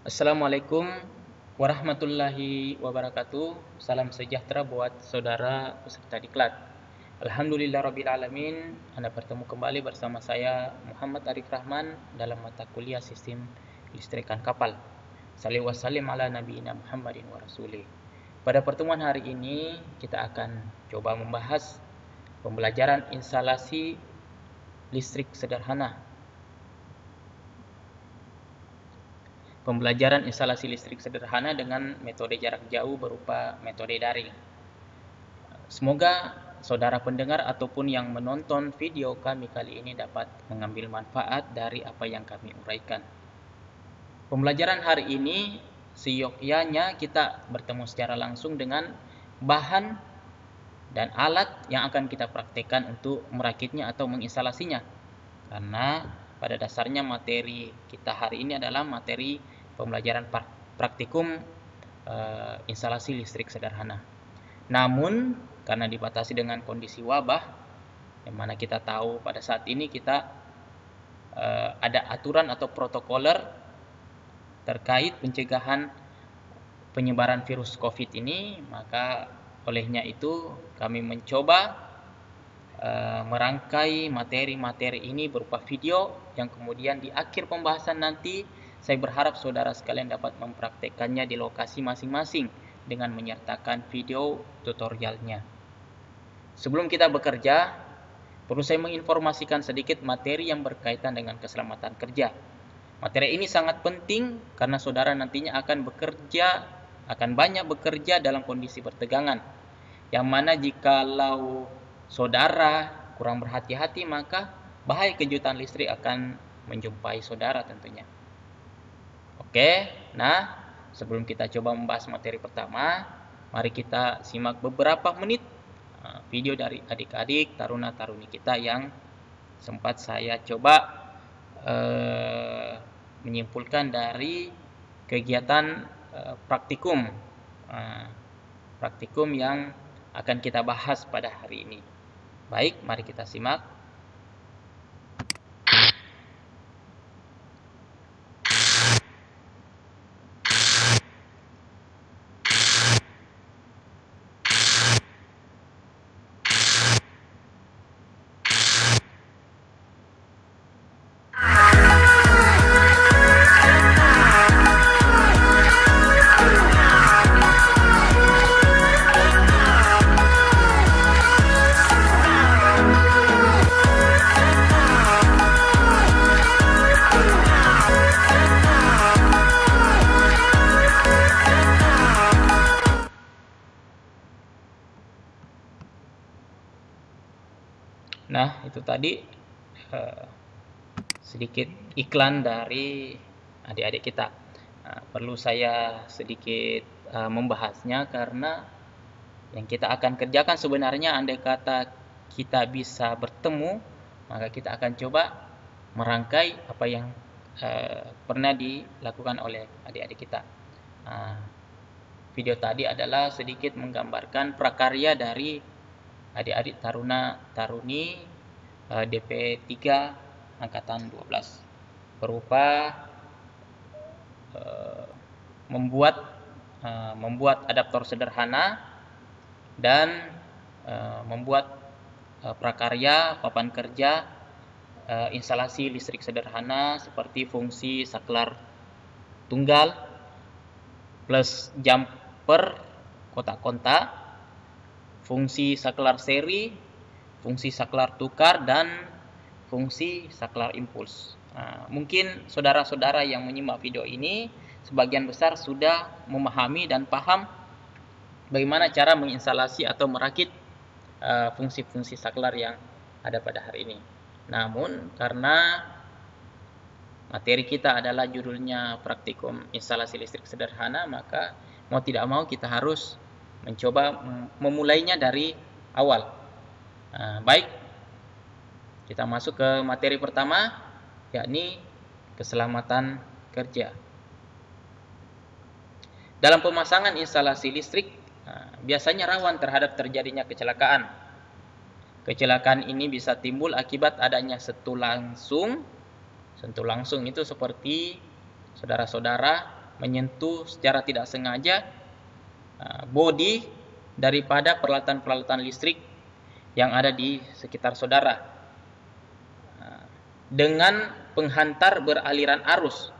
Assalamualaikum warahmatullahi wabarakatuh. Salam sejahtera buat saudara peserta diklat. Alhamdulillahirrabbilalamin. Anda bertemu kembali bersama saya Muhammad Arif Rahman dalam mata kuliah Sistem Listrikan Kapal. Salli wa sallim ala nabiyina Muhammadin wa rasulih. Pada pertemuan hari ini kita akan coba membahas pembelajaran instalasi listrik sederhana. Pembelajaran instalasi listrik sederhana dengan metode jarak jauh berupa metode daring. Semoga saudara pendengar ataupun yang menonton video kami kali ini dapat mengambil manfaat dari apa yang kami uraikan. Pembelajaran hari ini seyogyanya kita bertemu secara langsung dengan bahan dan alat yang akan kita praktekkan untuk merakitnya atau menginstalasinya. Karena pada dasarnya materi kita hari ini adalah materi pembelajaran praktikum instalasi listrik sederhana. Namun karena dibatasi dengan kondisi wabah, yang mana kita tahu pada saat ini kita ada aturan atau protokoler terkait pencegahan penyebaran virus COVID ini, maka olehnya itu kami mencoba merangkai materi-materi ini berupa video yang kemudian di akhir pembahasan nanti saya berharap saudara sekalian dapat mempraktekannya di lokasi masing-masing dengan menyertakan video tutorialnya. Sebelum kita bekerja, perlu saya menginformasikan sedikit materi yang berkaitan dengan keselamatan kerja. Materi ini sangat penting karena saudara nantinya akan banyak bekerja dalam kondisi bertegangan. Yang mana jikalau saudara kurang berhati-hati, maka bahaya kejutan listrik akan menjumpai saudara tentunya. Oke, nah sebelum kita coba membahas materi pertama, mari kita simak beberapa menit video dari adik-adik taruna-taruni kita yang sempat saya coba menyimpulkan dari kegiatan praktikum yang akan kita bahas pada hari ini. Baik, mari kita simak. Nah, itu tadi sedikit iklan dari adik-adik kita. Perlu saya sedikit membahasnya karena yang kita akan kerjakan sebenarnya andai kata kita bisa bertemu, maka kita akan coba merangkai apa yang pernah dilakukan oleh adik-adik kita. Video tadi adalah sedikit menggambarkan prakarya dari adik-adik taruna-taruni DP 3 angkatan 12 berupa membuat adaptor sederhana dan membuat prakarya papan kerja instalasi listrik sederhana seperti fungsi saklar tunggal plus jumper kotak-kontak, fungsi saklar seri, fungsi saklar tukar, dan fungsi saklar impuls. Mungkin saudara-saudara yang menyimak video ini sebagian besar sudah memahami dan paham bagaimana cara menginstalasi atau merakit fungsi-fungsi saklar yang ada pada hari ini. Namun karena materi kita adalah judulnya praktikum instalasi listrik sederhana, maka mau tidak mau kita harus mencoba memulainya dari awal. Baik, kita masuk ke materi pertama, yakni keselamatan kerja. Dalam pemasangan instalasi listrik, biasanya rawan terhadap terjadinya kecelakaan. Kecelakaan ini bisa timbul akibat adanya sentuh langsung. Sentuh langsung itu seperti saudara-saudara menyentuh secara tidak sengaja bodi daripada peralatan-peralatan listrik yang ada di sekitar saudara dengan penghantar beraliran arus.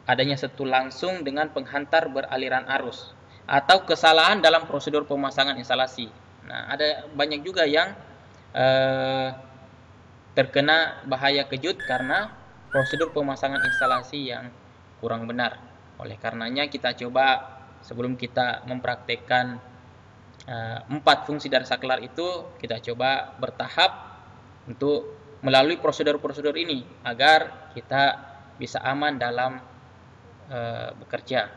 Adanya sentuh langsung dengan penghantar beraliran arus atau kesalahan dalam prosedur pemasangan instalasi. Nah, ada banyak juga yang terkena bahaya kejut karena prosedur pemasangan instalasi yang kurang benar. Oleh karenanya kita coba sebelum kita mempraktekkan 4 fungsi dari saklar itu, kita coba bertahap untuk melalui prosedur-prosedur ini agar kita bisa aman dalam bekerja.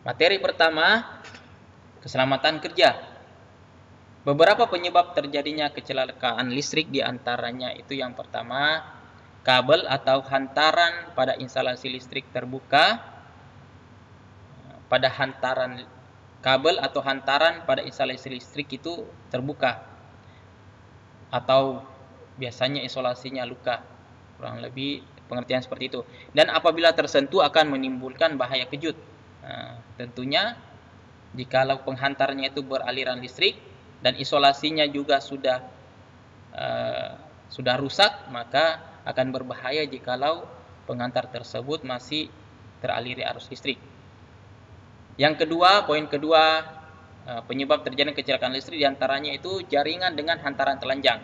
Materi pertama, keselamatan kerja. Beberapa penyebab terjadinya kecelakaan listrik diantaranya itu yang pertama, kabel atau hantaran pada instalasi listrik terbuka. Pada hantaran kabel atau hantaran pada instalasi listrik itu terbuka atau biasanya isolasinya luka. Kurang lebih pengertian seperti itu. Dan apabila tersentuh akan menimbulkan bahaya kejut. Tentunya jikalau penghantarnya itu beraliran listrik dan isolasinya juga sudah rusak, maka akan berbahaya jikalau penghantar tersebut masih teraliri arus listrik. Yang kedua, poin kedua, penyebab terjadinya kecelakaan listrik diantaranya itu jaringan dengan hantaran telanjang.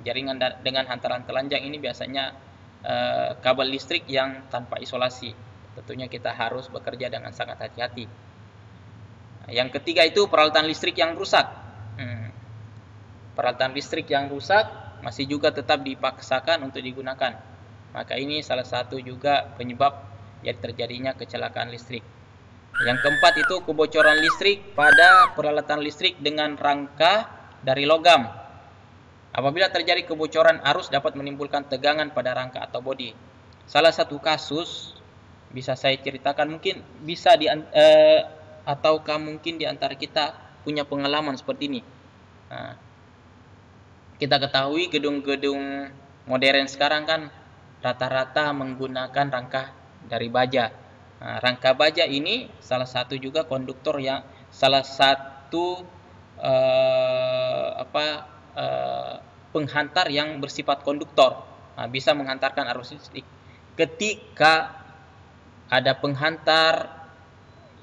Jaringan dengan hantaran telanjang ini biasanya kabel listrik yang tanpa isolasi. Tentunya kita harus bekerja dengan sangat hati-hati. Yang ketiga itu peralatan listrik yang rusak. Peralatan listrik yang rusak masih juga tetap dipaksakan untuk digunakan. Maka ini salah satu juga penyebab yang terjadinya kecelakaan listrik. Yang keempat itu kebocoran listrik pada peralatan listrik dengan rangka dari logam. Apabila terjadi kebocoran arus dapat menimbulkan tegangan pada rangka atau bodi. Salah satu kasus bisa saya ceritakan, mungkin bisa ataukah mungkin di antara kita punya pengalaman seperti ini. Kita ketahui gedung-gedung modern sekarang kan rata-rata menggunakan rangka dari baja. Rangka baja ini salah satu juga konduktor yang salah satu penghantar yang bersifat konduktor, bisa menghantarkan arus listrik. Ketika ada penghantar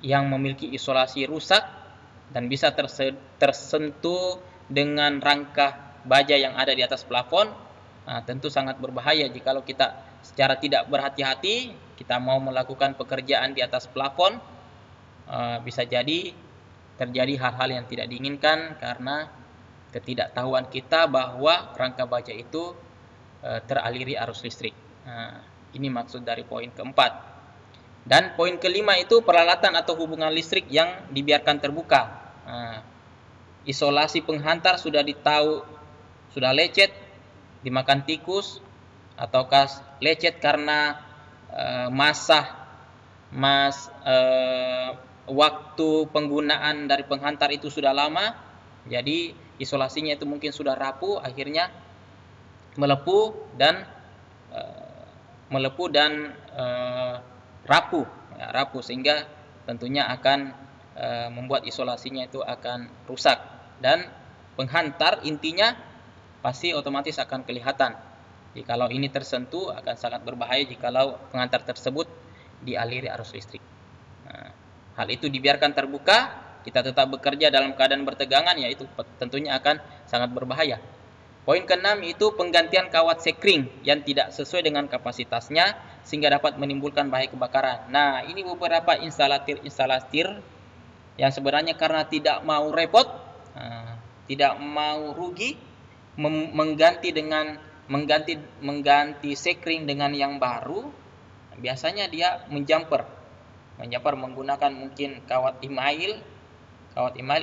yang memiliki isolasi rusak dan bisa tersentuh dengan rangka baja yang ada di atas plafon, tentu sangat berbahaya jikalau kita secara tidak berhati-hati kita mau melakukan pekerjaan di atas plafon. Bisa jadi terjadi hal-hal yang tidak diinginkan karena ketidaktahuan kita bahwa rangka baja itu teraliri arus listrik. Ini maksud dari poin keempat. Dan poin kelima itu peralatan atau hubungan listrik yang dibiarkan terbuka. Isolasi penghantar sudah lecet, dimakan tikus, ataukah lecet karena waktu penggunaan dari penghantar itu sudah lama, jadi isolasinya itu mungkin sudah rapuh, akhirnya melepuh dan rapuh sehingga tentunya akan membuat isolasinya itu akan rusak, dan penghantar intinya pasti otomatis akan kelihatan. Jikalau ini tersentuh akan sangat berbahaya jikalau penghantar tersebut dialiri arus listrik. Hal itu dibiarkan terbuka, kita tetap bekerja dalam keadaan bertegangan, yaitu tentunya akan sangat berbahaya. Poin keenam itu penggantian kawat sekring yang tidak sesuai dengan kapasitasnya sehingga dapat menimbulkan bahaya kebakaran. Nah, ini beberapa instalatir yang sebenarnya karena tidak mau repot, tidak mau rugi, mengganti sekring dengan yang baru. Biasanya dia menjumper menggunakan mungkin kawat email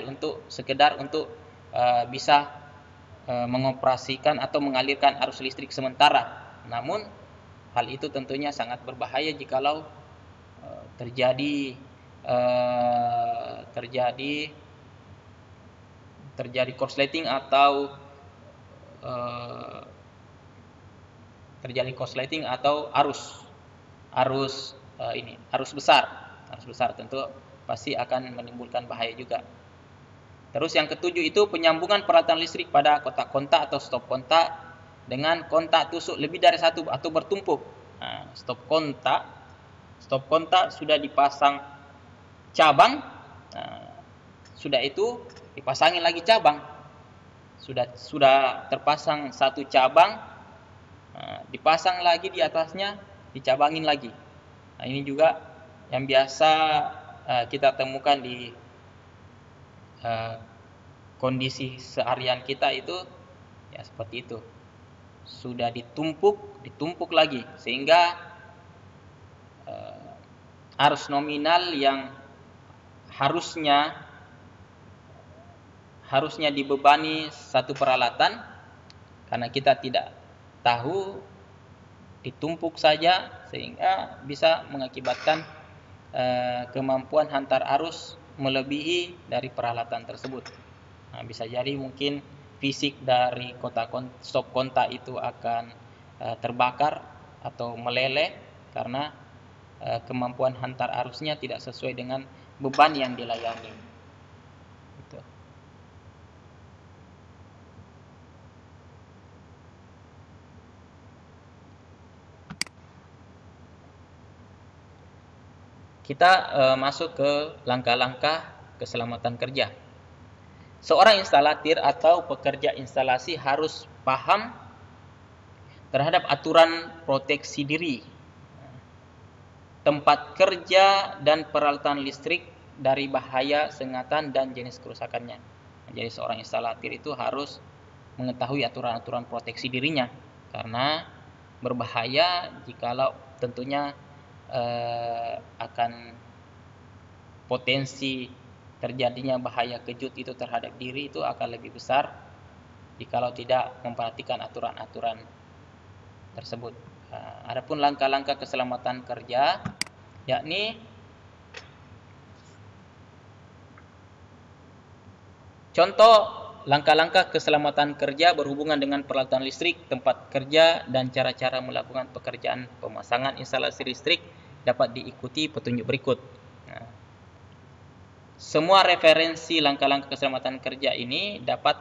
untuk sekedar untuk bisa mengoperasikan atau mengalirkan arus listrik sementara. Namun hal itu tentunya sangat berbahaya jikalau terjadi korsleting atau terjadi korsleting atau arus besar tentu pasti akan menimbulkan bahaya juga. Terus yang ketujuh itu penyambungan peralatan listrik pada kontak-kontak atau stop kontak dengan kontak tusuk lebih dari satu atau bertumpuk. Nah, stop kontak sudah dipasang cabang, sudah itu dipasangin lagi cabang, sudah terpasang satu cabang, dipasang lagi di atasnya, dicabangin lagi. Nah, ini juga yang biasa kita temukan di kondisi seharian kita itu, ya seperti itu. Sudah ditumpuk lagi, sehingga arus nominal yang harusnya dibebani satu peralatan, karena kita tidak tahu, ditumpuk saja sehingga bisa mengakibatkan kemampuan hantar arus melebihi dari peralatan tersebut. Nah, bisa jadi mungkin fisik dari stop kontak itu akan terbakar atau meleleh karena kemampuan hantar arusnya tidak sesuai dengan beban yang dilayani. Gitu. Kita masuk ke langkah-langkah keselamatan kerja. Seorang instalatir atau pekerja instalasi harus paham terhadap aturan proteksi diri, tempat kerja dan peralatan listrik dari bahaya, sengatan, dan jenis kerusakannya. Jadi seorang instalatir itu harus mengetahui aturan-aturan proteksi dirinya, karena berbahaya jikalau tentunya akan potensi terjadinya bahaya kejut itu terhadap diri itu akan lebih besar jikalau tidak memperhatikan aturan-aturan tersebut. Adapun langkah-langkah keselamatan kerja, yakni contoh langkah-langkah keselamatan kerja berhubungan dengan peralatan listrik, tempat kerja, dan cara-cara melakukan pekerjaan pemasangan instalasi listrik dapat diikuti petunjuk berikut. Semua referensi langkah-langkah keselamatan kerja ini dapat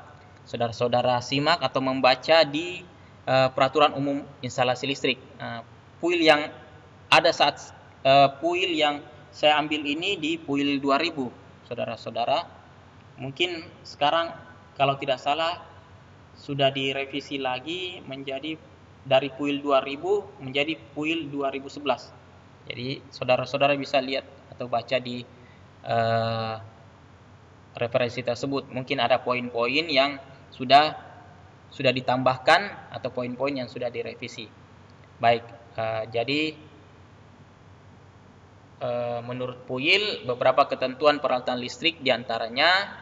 saudara-saudara simak atau membaca di Peraturan Umum Instalasi Listrik. Puil yang ada puil yang saya ambil ini di puil 2000, saudara-saudara. Mungkin sekarang kalau tidak salah sudah direvisi lagi menjadi dari puil 2000 menjadi puil 2011. Jadi saudara-saudara bisa lihat atau baca di referensi tersebut. Mungkin ada poin-poin yang sudah ditambahkan atau poin-poin yang sudah direvisi. Baik, jadi menurut PUIL beberapa ketentuan peralatan listrik diantaranya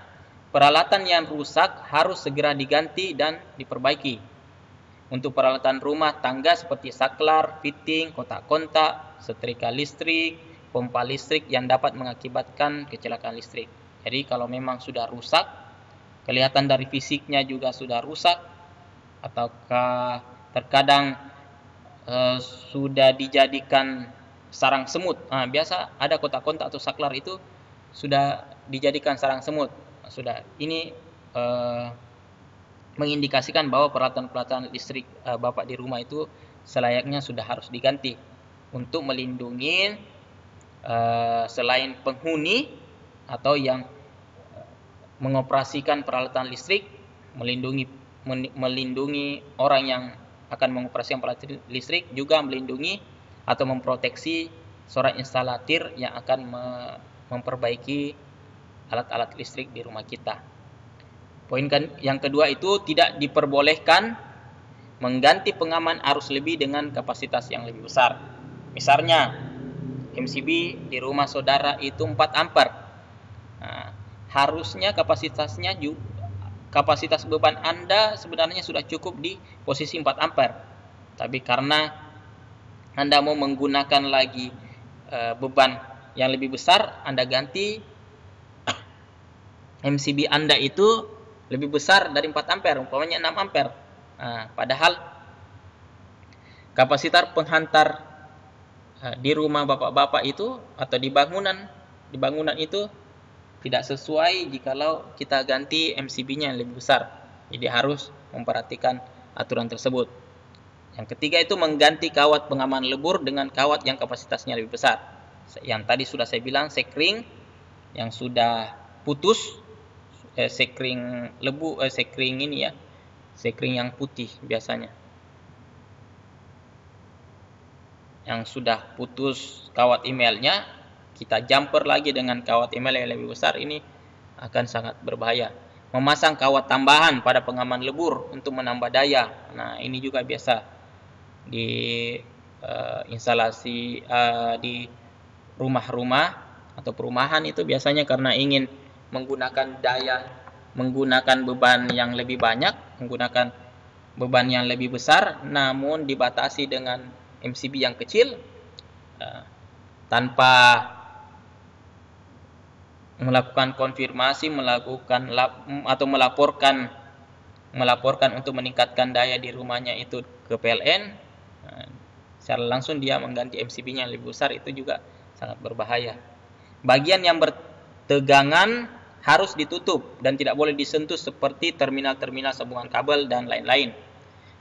peralatan yang rusak harus segera diganti dan diperbaiki. Untuk peralatan rumah tangga seperti saklar, fitting, kontak-kontak, setrika listrik, pompa listrik yang dapat mengakibatkan kecelakaan listrik. Jadi kalau memang sudah rusak, kelihatan dari fisiknya juga sudah rusak, ataukah terkadang sudah dijadikan sarang semut. Biasa ada kontak-kontak atau saklar itu sudah dijadikan sarang semut. Ini mengindikasikan bahwa peralatan-peralatan listrik Bapak di rumah itu selayaknya sudah harus diganti untuk melindungi selain penghuni atau yang mengoperasikan peralatan listrik, melindungi orang yang akan mengoperasikan peralatan listrik, juga melindungi atau memproteksi seorang instalatir yang akan memperbaiki alat-alat listrik di rumah kita. Poin yang kedua itu tidak diperbolehkan mengganti pengaman arus lebih dengan kapasitas yang lebih besar. Misalnya MCB di rumah saudara itu 4 ampere. Harusnya kapasitas beban Anda sebenarnya sudah cukup di posisi 4 ampere. Tapi karena Anda mau menggunakan lagi beban yang lebih besar, Anda ganti MCB Anda itu lebih besar dari 4 ampere, umpamanya 6 ampere. Padahal kapasitor penghantar di rumah bapak-bapak itu atau di bangunan itu tidak sesuai jikalau kita ganti MCB-nya yang lebih besar. Jadi harus memperhatikan aturan tersebut. Yang ketiga itu mengganti kawat pengaman lebur dengan kawat yang kapasitasnya lebih besar. Yang tadi sudah saya bilang sekring yang sudah putus, sekring ini ya, sekring yang putih biasanya. Yang sudah putus kawat emailnya, kita jumper lagi dengan kawat email yang lebih besar, ini akan sangat berbahaya. Memasang kawat tambahan pada pengaman lebur untuk menambah daya. Nah, ini juga biasa di instalasi di rumah-rumah atau perumahan itu biasanya karena ingin menggunakan beban yang lebih banyak, menggunakan beban yang lebih besar, namun dibatasi dengan MCB yang kecil, tanpa melakukan konfirmasi, atau melaporkan untuk meningkatkan daya di rumahnya itu ke PLN, secara langsung dia mengganti MCB-nya yang lebih besar, itu juga sangat berbahaya. Bagian yang bertegangan harus ditutup dan tidak boleh disentuh seperti terminal-terminal sambungan kabel dan lain-lain.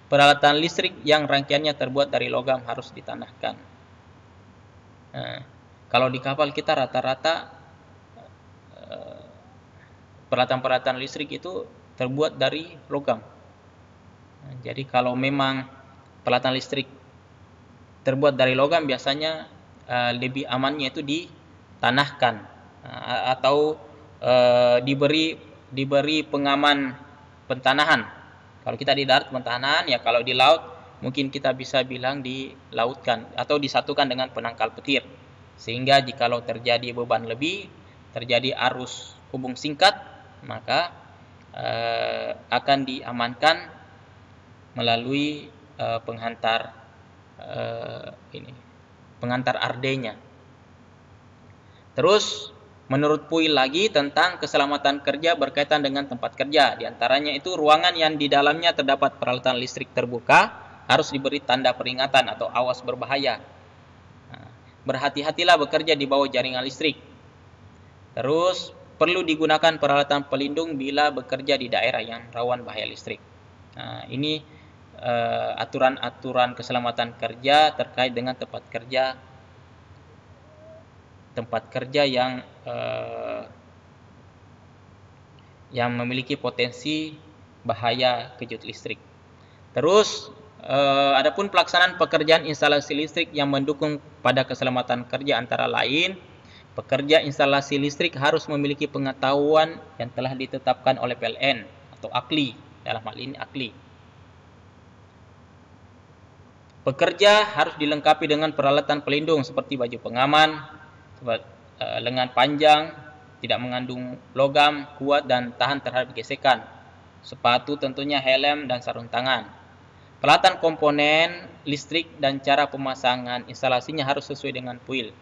Peralatan listrik yang rangkaiannya terbuat dari logam harus ditanahkan. Kalau di kapal kita rata-rata peralatan-peralatan listrik itu terbuat dari logam. Jadi kalau memang peralatan listrik terbuat dari logam, biasanya lebih amannya itu ditanahkan atau diberi pengaman pentanahan. Kalau kita di darat pentanahan, ya kalau di laut mungkin kita bisa bilang dilautkan atau disatukan dengan penangkal petir. Sehingga jikalau terjadi beban lebih, terjadi arus hubung singkat, maka akan diamankan melalui penghantar RD-nya. Terus menurut PUI lagi tentang keselamatan kerja berkaitan dengan tempat kerja. Di antaranya itu ruangan yang di dalamnya terdapat peralatan listrik terbuka harus diberi tanda peringatan atau awas berbahaya. Berhati-hatilah bekerja di bawah jaringan listrik. Terus perlu digunakan peralatan pelindung bila bekerja di daerah yang rawan bahaya listrik. Ini aturan-aturan keselamatan kerja terkait dengan tempat kerja yang memiliki potensi bahaya kejut listrik. Terus adapun pelaksanaan pekerjaan instalasi listrik yang mendukung pada keselamatan kerja antara lain, pekerja instalasi listrik harus memiliki pengetahuan yang telah ditetapkan oleh PLN atau AKLI, dalam hal ini AKLI. Pekerja harus dilengkapi dengan peralatan pelindung seperti baju pengaman, lengan panjang, tidak mengandung logam, kuat dan tahan terhadap gesekan. Sepatu tentunya helm dan sarung tangan. Peralatan komponen listrik dan cara pemasangan instalasinya harus sesuai dengan PUIL.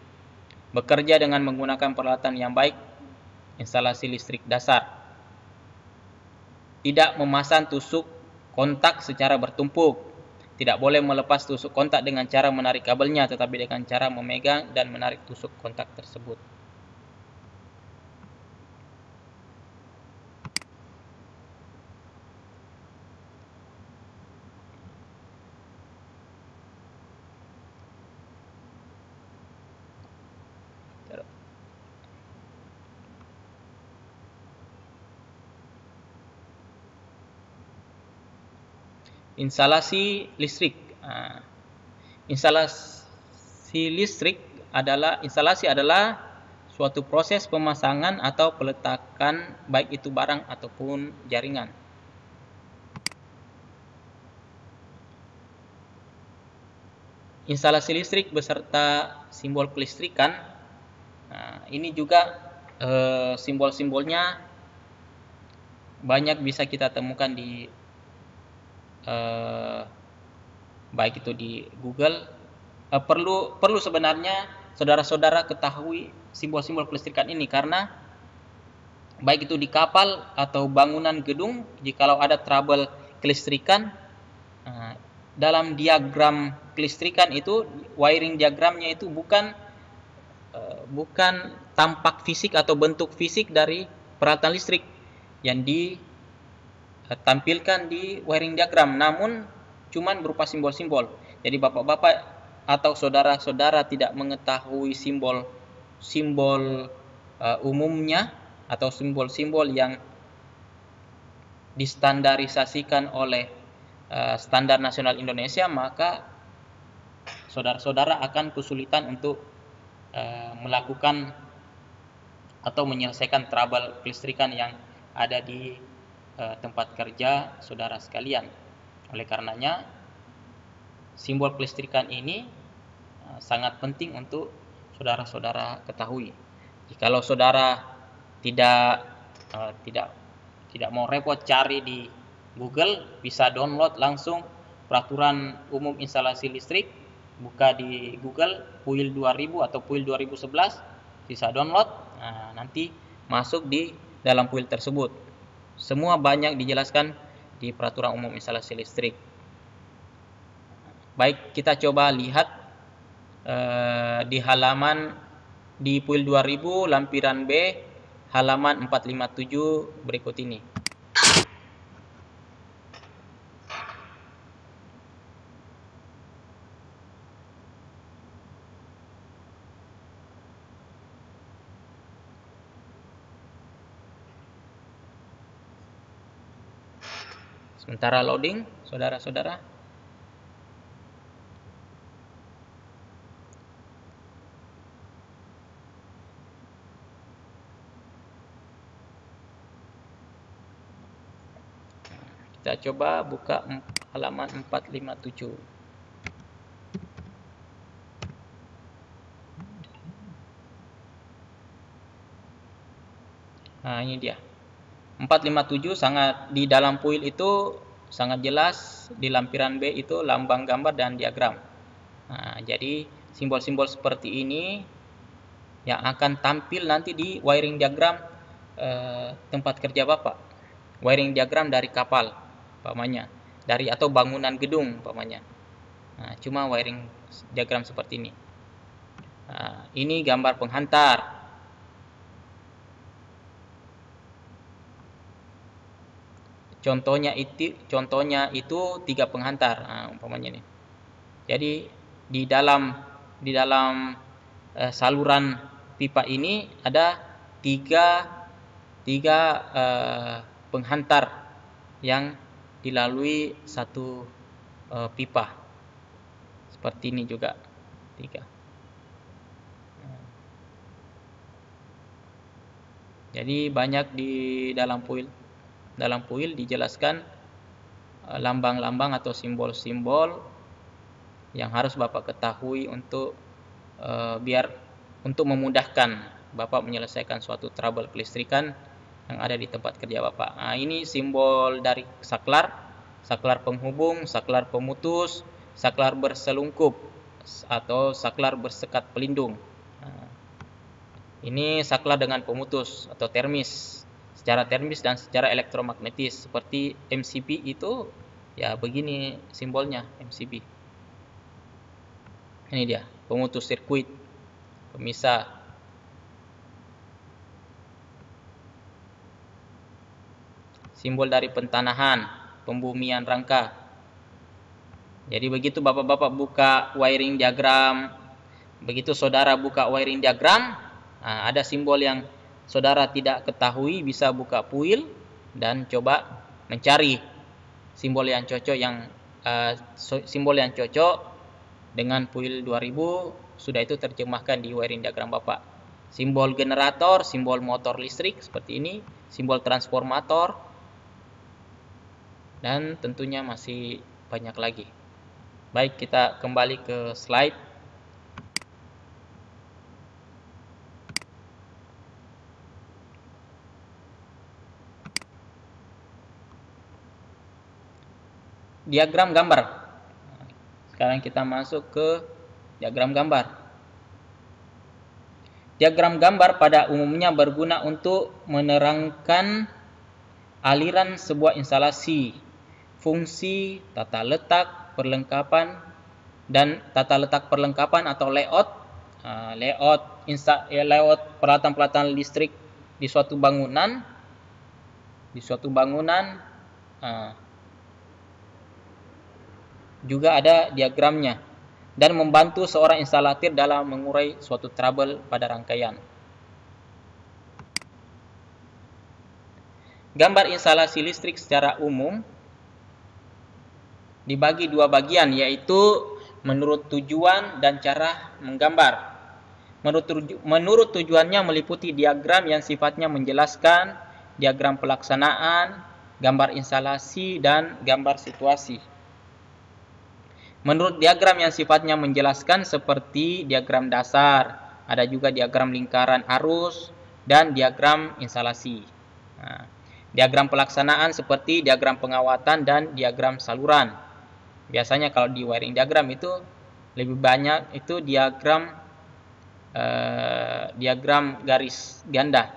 Bekerja dengan menggunakan peralatan yang baik, instalasi listrik dasar. Tidak memasang tusuk kontak secara bertumpuk. Tidak boleh melepas tusuk kontak dengan cara menarik kabelnya, tetapi dengan cara memegang dan menarik tusuk kontak tersebut. Instalasi listrik. Instalasi adalah suatu proses pemasangan atau peletakan baik itu barang ataupun jaringan. Instalasi listrik beserta simbol kelistrikan. Ini juga simbol-simbolnya banyak bisa kita temukan di baik itu di Google. Perlu sebenarnya saudara-saudara ketahui simbol-simbol kelistrikan ini, karena baik itu di kapal atau bangunan gedung, jikalau ada trouble kelistrikan, dalam diagram kelistrikan itu, wiring diagramnya itu bukan tampak fisik atau bentuk fisik dari peralatan listrik yang ditampilkan di wiring diagram, namun cuman berupa simbol-simbol. Jadi bapak-bapak atau saudara-saudara tidak mengetahui simbol umumnya atau simbol-simbol yang distandarisasikan oleh standar nasional Indonesia, maka saudara-saudara akan kesulitan untuk melakukan atau menyelesaikan trouble kelistrikan yang ada di tempat kerja saudara sekalian. Oleh karenanya, simbol kelistrikan ini sangat penting untuk saudara-saudara ketahui. Jikalau saudara tidak mau repot cari di Google, bisa download langsung peraturan umum instalasi listrik, buka di Google PUIL 2000 atau PUIL 2011, bisa download, nanti masuk di dalam PUIL tersebut. Semua banyak dijelaskan di peraturan umum instalasi listrik. Baik, kita coba lihat di halaman di PUIL 2000 lampiran B halaman 457 berikut ini. Sementara loading, saudara-saudara. Kita coba buka halaman 457. Nah, ini dia. 457 sangat di dalam PUIL itu sangat jelas, di lampiran B itu lambang gambar dan diagram. Nah, jadi simbol-simbol seperti ini yang akan tampil nanti di wiring diagram tempat kerja Bapak. Wiring diagram dari kapal, umpamanya, dari atau bangunan gedung, umpamanya. Nah, cuma wiring diagram seperti ini. Nah, ini gambar penghantar. Contohnya itu 3 penghantar, umpamanya nih. Jadi di dalam saluran pipa ini ada tiga penghantar yang dilalui satu pipa. Seperti ini juga 3. Jadi banyak di dalam PUIL dijelaskan lambang-lambang atau simbol-simbol yang harus Bapak ketahui untuk untuk memudahkan Bapak menyelesaikan suatu trouble kelistrikan yang ada di tempat kerja Bapak. Nah, ini simbol dari saklar penghubung, saklar pemutus, saklar berselungkup atau saklar bersekat pelindung. Nah, ini saklar dengan pemutus atau termis. Secara termis dan secara elektromagnetis, seperti MCB itu ya begini simbolnya MCB. Ini dia, pemutus sirkuit, pemisah. Simbol dari pentanahan, pembumian rangka. Jadi begitu Bapak-bapak buka wiring diagram, begitu saudara buka wiring diagram, ada simbol yang saudara tidak ketahui, bisa buka PUIL dan coba mencari simbol yang cocok dengan PUIL 2000. Sudah itu terjemahkan di wiring diagram Bapak. Simbol generator, simbol motor listrik seperti ini, simbol transformator, dan tentunya masih banyak lagi. Baik, kita kembali ke slide. Diagram gambar. Sekarang kita masuk ke diagram gambar. Diagram gambar pada umumnya berguna untuk menerangkan aliran sebuah instalasi, fungsi, tata letak, perlengkapan dan tata letak perlengkapan atau layout, layout peralatan-peralatan listrik di suatu bangunan, juga ada diagramnya, dan membantu seorang instalatir dalam mengurai suatu trouble pada rangkaian. Gambar instalasi listrik secara umum dibagi dua bagian, yaitu menurut tujuan dan cara menggambar. Menurut tujuannya meliputi diagram yang sifatnya menjelaskan, diagram pelaksanaan, gambar instalasi, dan gambar situasi. Menurut diagram yang sifatnya menjelaskan seperti diagram dasar, ada juga diagram lingkaran arus, dan diagram instalasi. Diagram pelaksanaan seperti diagram pengawatan dan diagram saluran. Biasanya kalau di wiring diagram itu lebih banyak itu diagram garis ganda.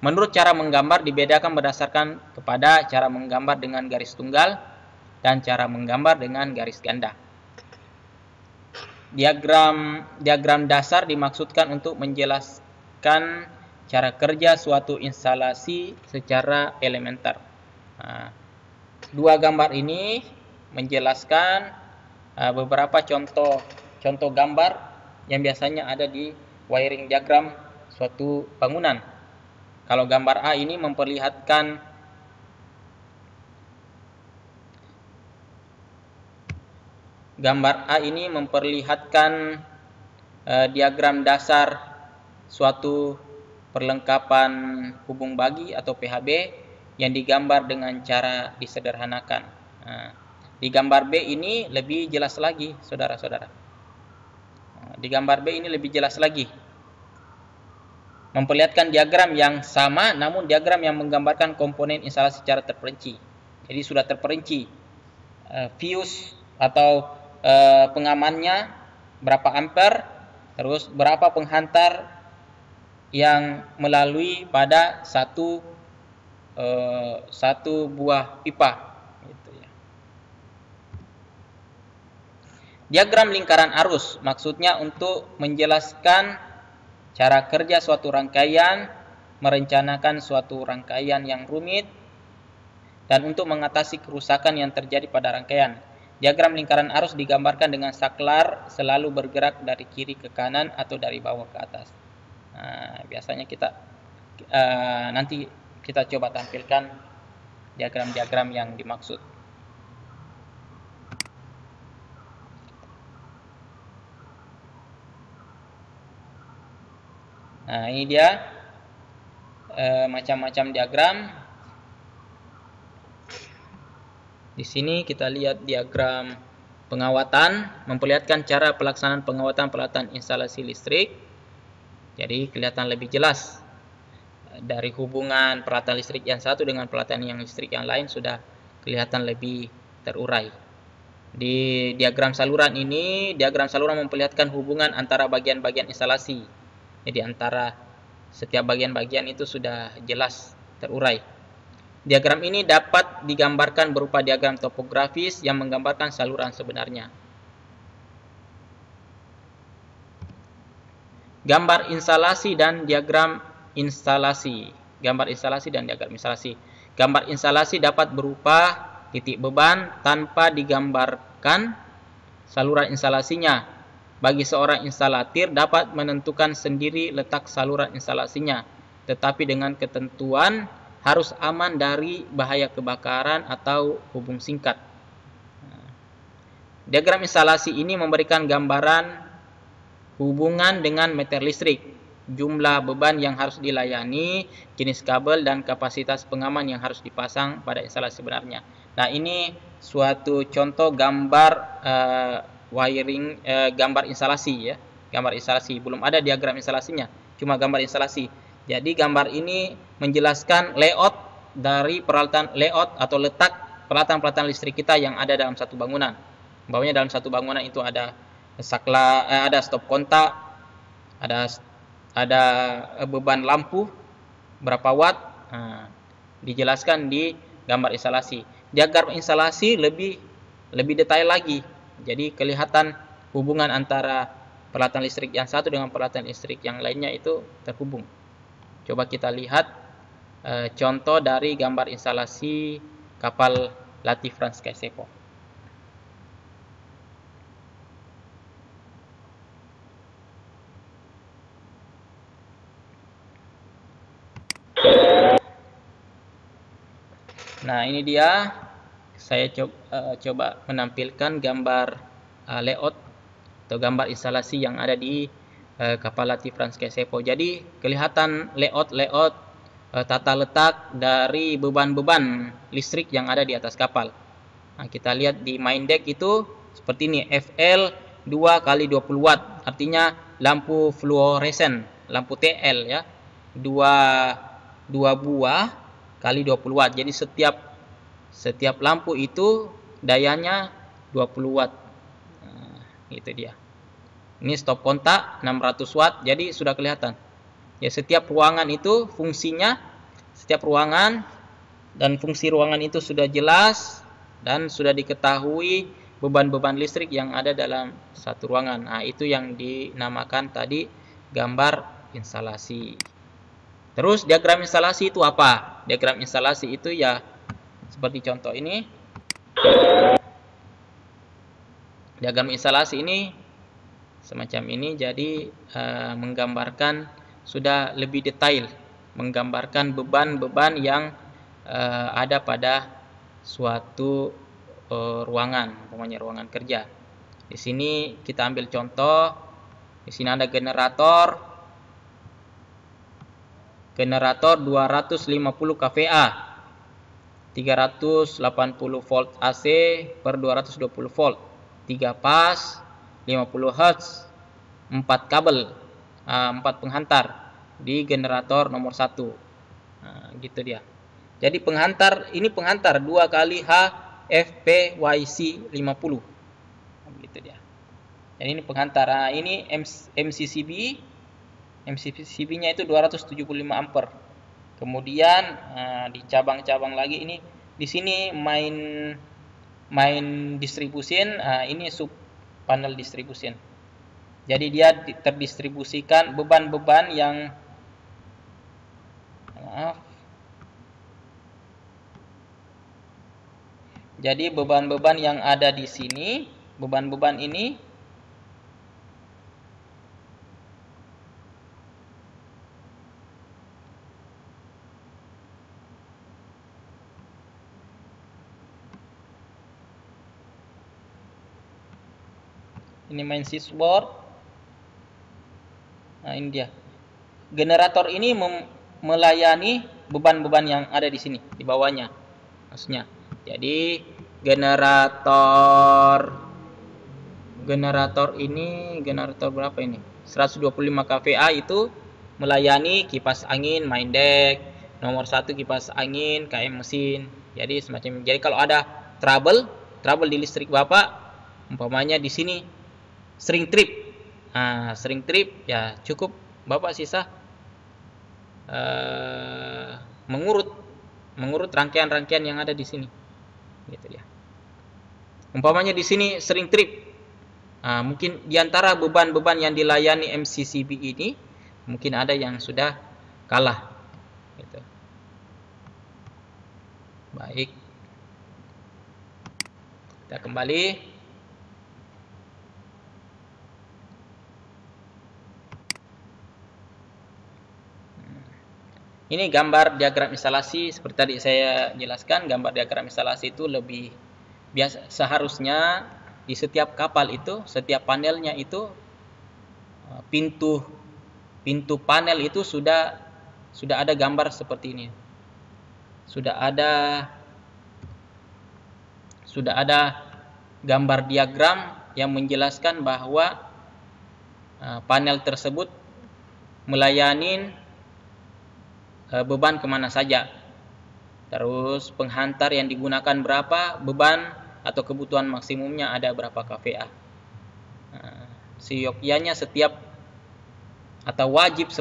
Menurut cara menggambar dibedakan berdasarkan kepada cara menggambar dengan garis tunggal dan cara menggambar dengan garis ganda. Diagram dasar dimaksudkan untuk menjelaskan cara kerja suatu instalasi secara elementer. Dua gambar ini menjelaskan beberapa contoh gambar yang biasanya ada di wiring diagram suatu bangunan. Kalau gambar A ini memperlihatkan diagram dasar suatu perlengkapan hubung bagi atau PHB yang digambar dengan cara disederhanakan. Di gambar B ini lebih jelas lagi, saudara-saudara. Di gambar B ini lebih jelas lagi. Memperlihatkan diagram yang sama, namun diagram yang menggambarkan komponen instalasi secara terperinci. Jadi sudah terperinci fuse atau pengamannya, berapa ampere, terus berapa penghantar yang melalui pada satu buah pipa, gitu ya. Diagram lingkaran arus maksudnya untuk menjelaskan cara kerja suatu rangkaian, merencanakan suatu rangkaian yang rumit, dan untuk mengatasi kerusakan yang terjadi pada rangkaian. Diagram lingkaran arus digambarkan dengan saklar selalu bergerak dari kiri ke kanan atau dari bawah ke atas. Biasanya nanti kita coba tampilkan diagram-diagram yang dimaksud. Ini dia macam-macam diagram. Di sini kita lihat diagram pengawatan, memperlihatkan cara pelaksanaan pengawatan peralatan instalasi listrik. Jadi kelihatan lebih jelas dari hubungan peralatan listrik yang satu dengan peralatan yang listrik yang lain sudah kelihatan lebih terurai. Di diagram saluran ini, diagram saluran memperlihatkan hubungan antara bagian-bagian instalasi. Jadi antara setiap bagian-bagian itu sudah jelas terurai. Diagram ini dapat digambarkan berupa diagram topografis yang menggambarkan saluran sebenarnya. Gambar instalasi dan diagram instalasi. Gambar instalasi dan diagram instalasi. Gambar instalasi dapat berupa titik beban tanpa digambarkan saluran instalasinya. Bagi seorang instalatir dapat menentukan sendiri letak saluran instalasinya, tetapi dengan ketentuan harus aman dari bahaya kebakaran atau hubung singkat. Diagram instalasi ini memberikan gambaran hubungan dengan meter listrik, jumlah beban yang harus dilayani, jenis kabel, dan kapasitas pengaman yang harus dipasang pada instalasi sebenarnya. Nah, ini suatu contoh gambar gambar instalasi ya. Gambar instalasi, belum ada diagram instalasinya, cuma gambar instalasi. Jadi gambar ini menjelaskan layout atau letak peralatan-peralatan listrik kita yang ada dalam satu bangunan. Umpamanya dalam satu bangunan itu ada ada stop kontak, ada beban lampu berapa watt, dijelaskan di gambar instalasi. Diagram instalasi lebih lebih detail lagi. Jadi kelihatan hubungan antara peralatan listrik yang satu dengan peralatan listrik yang lainnya itu terhubung. Coba kita lihat contoh dari gambar instalasi kapal latih Franz Kaysepo. Nah, ini dia. Saya coba menampilkan gambar layout atau gambar instalasi yang ada di kapal latih Franz Kaysepo. Jadi kelihatan layout tata letak dari beban-beban listrik yang ada di atas kapal. Nah, kita lihat di main deck itu seperti ini, FL 2 kali 20 watt, artinya lampu fluoresen, lampu TL ya. 2 buah kali 20 watt. Jadi setiap lampu itu dayanya 20 watt. Nah, itu dia. Ini stop kontak 600 watt, jadi sudah kelihatan. Ya, setiap ruangan itu fungsinya, setiap ruangan dan fungsi ruangan itu sudah jelas dan sudah diketahui beban-beban listrik yang ada dalam satu ruangan. Nah, itu yang dinamakan tadi gambar instalasi. Terus diagram instalasi itu apa? Diagram instalasi itu ya seperti contoh ini. Diagram instalasi ini semacam ini, jadi menggambarkan sudah lebih detail, menggambarkan beban-beban yang ada pada suatu ruangan, umpamanya ruangan kerja. Di sini kita ambil contoh. Di sini ada generator 250 kVA, 380 volt AC per 220 volt, 3 pas, 50 Hz, 4 kabel, 4 penghantar di generator nomor 1. Nah, gitu dia. Jadi ini penghantar 2 kali HFPYC 50. Gitu dia. Jadi ini penghantar. Nah, ini MCCB-nya itu 275 ampere. Kemudian di cabang-cabang lagi ini, di sini main distribution, ini sub panel distribution. Jadi dia terdistribusikan beban-beban yang Jadi beban-beban yang ada di sini, beban-beban ini main switchboard. Nah, ini dia. Generator ini melayani beban-beban yang ada di sini, di bawahnya. Maksudnya. Jadi generator berapa ini? 125 kVA itu melayani kipas angin main deck, nomor 1 kipas angin KM mesin. Jadi semacam ini. Jadi kalau ada trouble di listrik Bapak, umpamanya di sini string trip. String trip ya cukup Bapak sisa mengurut rangkaian-rangkaian yang ada di sini. Gitu ya. Umpamanya di sini string trip. Mungkin diantara beban-beban yang dilayani MCCB ini mungkin ada yang sudah kalah. Gitu. Baik. Kita kembali. Ini gambar diagram instalasi. Seperti tadi saya jelaskan, gambar diagram instalasi itu lebih biasa. Seharusnya di setiap kapal itu, setiap panelnya itu, pintu panel itu sudah ada gambar seperti ini. Sudah ada gambar diagram yang menjelaskan bahwa panel tersebut melayani beban kemana saja. Terus penghantar yang digunakan berapa, beban atau kebutuhan maksimumnya ada berapa kVA. Seyogyanya setiap atau wajib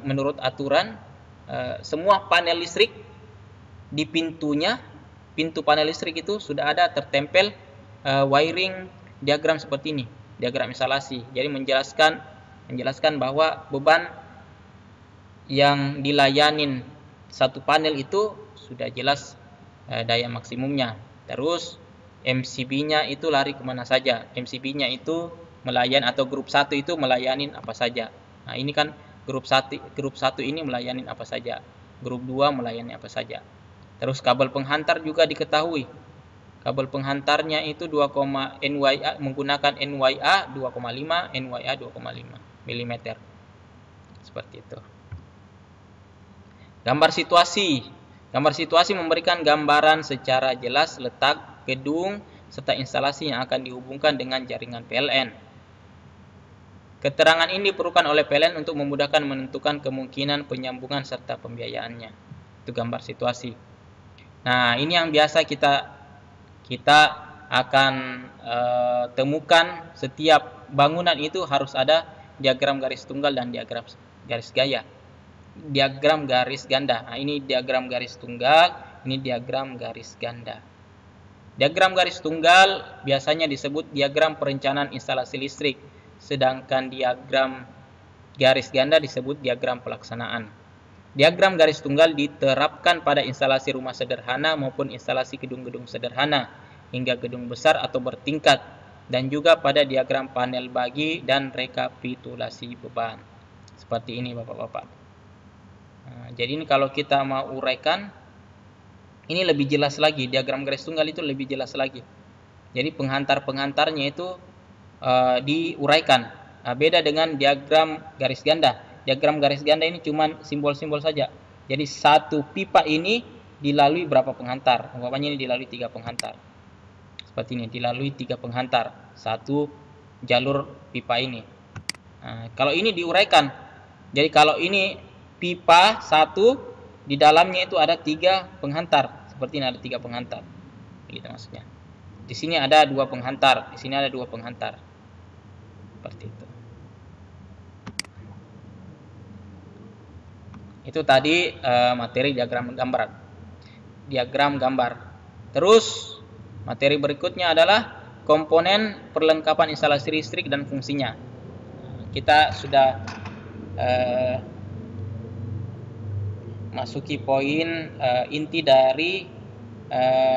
menurut aturan semua panel listrik di pintu panel listrik itu sudah ada tertempel wiring diagram seperti ini, diagram instalasi. Jadi menjelaskan bahwa beban yang dilayanin satu panel itu sudah jelas daya maksimumnya. Terus MCB-nya itu lari kemana saja. MCB-nya itu melayan, atau grup 1 itu melayanin apa saja. Nah, ini kan grup 1 ini melayanin apa saja. Grup 2 melayani apa saja. Terus kabel penghantar juga diketahui. Kabel penghantarnya itu NYA, menggunakan NYA 2,5, NYA 2,5 mm. Seperti itu. Gambar situasi. Gambar situasi memberikan gambaran secara jelas letak gedung serta instalasi yang akan dihubungkan dengan jaringan PLN. Keterangan ini diperlukan oleh PLN untuk memudahkan menentukan kemungkinan penyambungan serta pembiayaannya. Itu gambar situasi. Nah, ini yang biasa kita akan temukan. Setiap bangunan itu harus ada diagram garis tunggal dan diagram garis gaya. Diagram garis ganda. Nah, ini diagram garis tunggal, ini diagram garis ganda. Diagram garis tunggal biasanya disebut diagram perencanaan instalasi listrik, sedangkan diagram garis ganda disebut diagram pelaksanaan. Diagram garis tunggal diterapkan pada instalasi rumah sederhana maupun instalasi gedung-gedung sederhana hingga gedung besar atau bertingkat, dan juga pada diagram panel bagi dan rekapitulasi beban. Seperti ini Bapak-Bapak. Nah, jadi ini kalau kita mau uraikan, ini lebih jelas lagi. Diagram garis tunggal itu lebih jelas lagi. Jadi penghantar-penghantarnya itu diuraikan. Nah, beda dengan diagram garis ganda. Diagram garis ganda ini cuma simbol-simbol saja. Jadi satu pipa ini dilalui berapa penghantar. Umpamanya ini dilalui 3 penghantar. Seperti ini, dilalui 3 penghantar. Satu jalur pipa ini. Nah, kalau ini diuraikan. Jadi kalau ini pipa 1, di dalamnya itu ada 3 penghantar. Seperti ini ada 3 penghantar. Begitu maksudnya. Di sini ada 2 penghantar, di sini ada 2 penghantar. Seperti itu. Itu tadi materi diagram gambar. Diagram gambar. Terus materi berikutnya adalah komponen perlengkapan instalasi listrik dan fungsinya. Kita sudah masuki poin inti dari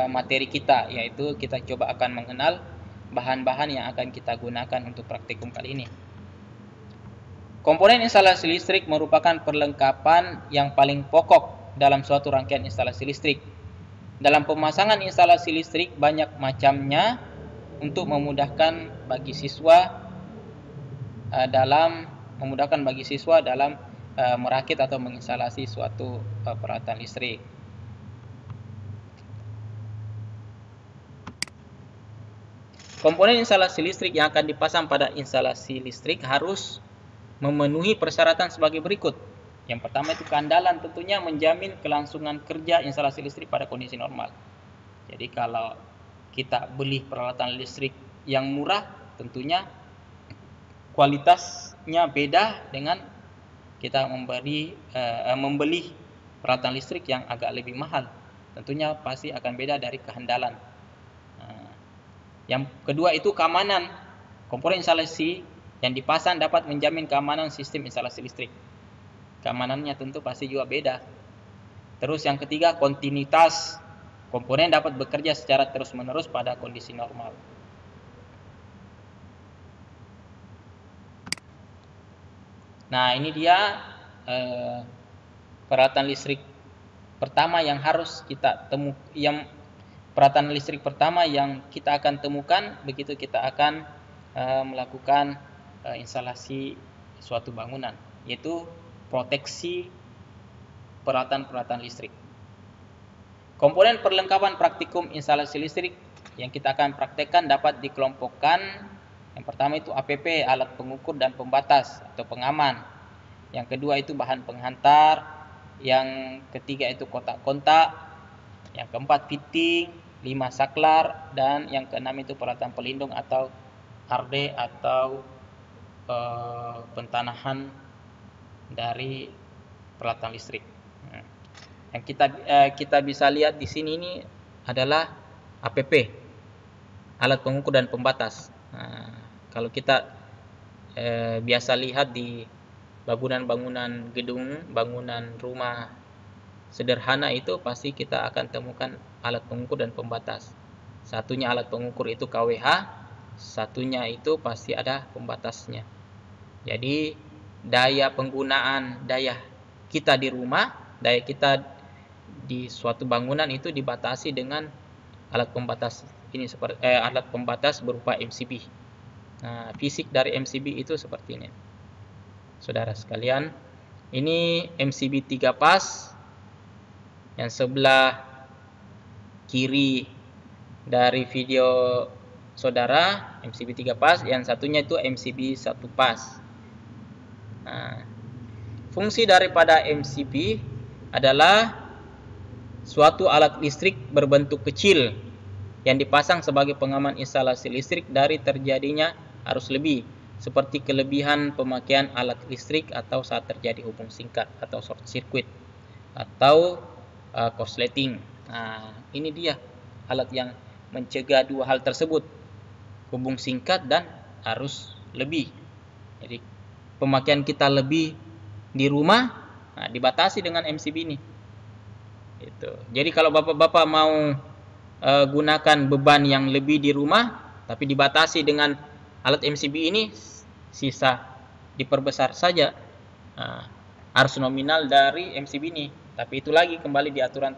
materi kita, yaitu kita coba akan mengenal bahan-bahan yang akan kita gunakan untuk praktikum kali ini. Komponen instalasi listrik merupakan perlengkapan yang paling pokok dalam suatu rangkaian instalasi listrik. Dalam pemasangan instalasi listrik banyak macamnya untuk memudahkan bagi siswa dalam merakit atau menginstalasi suatu peralatan listrik. Komponen instalasi listrik yang akan dipasang pada instalasi listrik harus memenuhi persyaratan sebagai berikut. Yang pertama itu keandalan, tentunya menjamin kelangsungan kerja instalasi listrik pada kondisi normal. Jadi kalau kita beli peralatan listrik yang murah, tentunya kualitasnya beda dengan kita membeli peralatan listrik yang agak lebih mahal. Tentunya pasti akan beda dari kehandalan. Yang kedua itu keamanan. Komponen instalasi yang dipasang dapat menjamin keamanan sistem instalasi listrik. Keamanannya tentu pasti juga beda. Terus yang ketiga kontinuitas. Komponen dapat bekerja secara terus-menerus pada kondisi normal. Nah, ini dia peralatan listrik pertama yang harus kita peralatan listrik pertama yang kita akan temukan begitu kita akan melakukan instalasi suatu bangunan, yaitu proteksi peralatan-peralatan listrik. Komponen perlengkapan praktikum instalasi listrik yang kita akan praktekkan dapat dikelompokkan. Yang pertama itu APP, alat pengukur dan pembatas atau pengaman. Yang kedua itu bahan penghantar. Yang ketiga itu kotak-kontak. Yang keempat fitting, 5 saklar, dan yang keenam itu peralatan pelindung atau RD atau pentanahan dari peralatan listrik. Yang kita bisa lihat di sini ini adalah APP. alat pengukur dan pembatas. Nah, kalau kita biasa lihat di bangunan-bangunan gedung, bangunan rumah sederhana itu pasti kita akan temukan alat pengukur dan pembatas. Satunya alat pengukur itu kWh, satunya itu pasti ada pembatasnya. Jadi daya penggunaan daya kita di rumah, daya kita di suatu bangunan itu dibatasi dengan alat pembatas ini, seperti alat pembatas berupa MCB. Nah, fisik dari MCB itu seperti ini. Saudara sekalian, ini MCB 3 pas. Yang sebelah kiri dari video saudara MCB 3 pas, yang satunya itu MCB 1 pas. Nah, fungsi daripada MCB adalah suatu alat listrik berbentuk kecil yang dipasang sebagai pengaman instalasi listrik dari terjadinya arus lebih, seperti kelebihan pemakaian alat listrik atau saat terjadi hubung singkat atau short circuit atau korsleting. Nah, ini dia alat yang mencegah dua hal tersebut, hubung singkat dan arus lebih. Jadi pemakaian kita lebih di rumah, nah, dibatasi dengan MCB ini. Itu. Jadi kalau bapak-bapak mau gunakan beban yang lebih di rumah, tapi dibatasi dengan alat MCB ini, sisa diperbesar saja arus nominal dari MCB ini. Tapi itu lagi kembali di aturan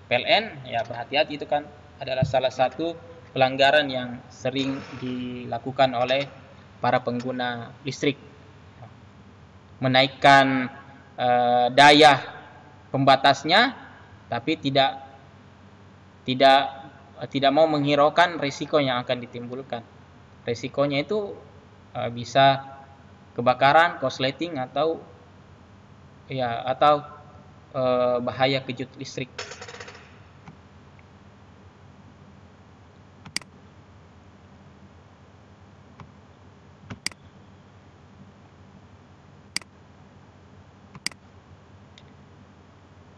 PLN, ya berhati-hati, itu kan adalah salah satu pelanggaran yang sering dilakukan oleh para pengguna listrik. Menaikkan daya pembatasnya, tapi tidak mau menghiraukan risiko yang akan ditimbulkan. Risikonya itu bisa kebakaran, korsleting atau bahaya kejut listrik.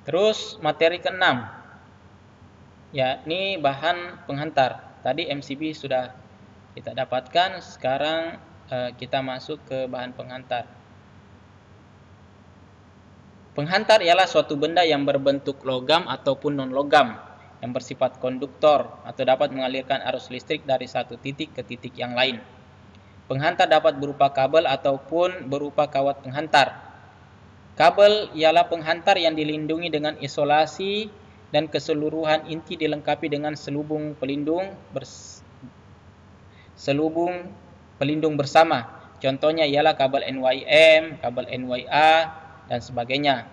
Terus materi ke-6, yakni bahan penghantar. Tadi MCB sudah kita dapatkan, sekarang kita masuk ke bahan penghantar. Penghantar ialah suatu benda yang berbentuk logam ataupun non-logam yang bersifat konduktor atau dapat mengalirkan arus listrik dari satu titik ke titik yang lain. Penghantar dapat berupa kabel ataupun berupa kawat penghantar. Kabel ialah penghantar yang dilindungi dengan isolasi dan keseluruhan inti dilengkapi dengan selubung pelindung bersama. Contohnya ialah kabel NYM, kabel NYA, dan sebagainya.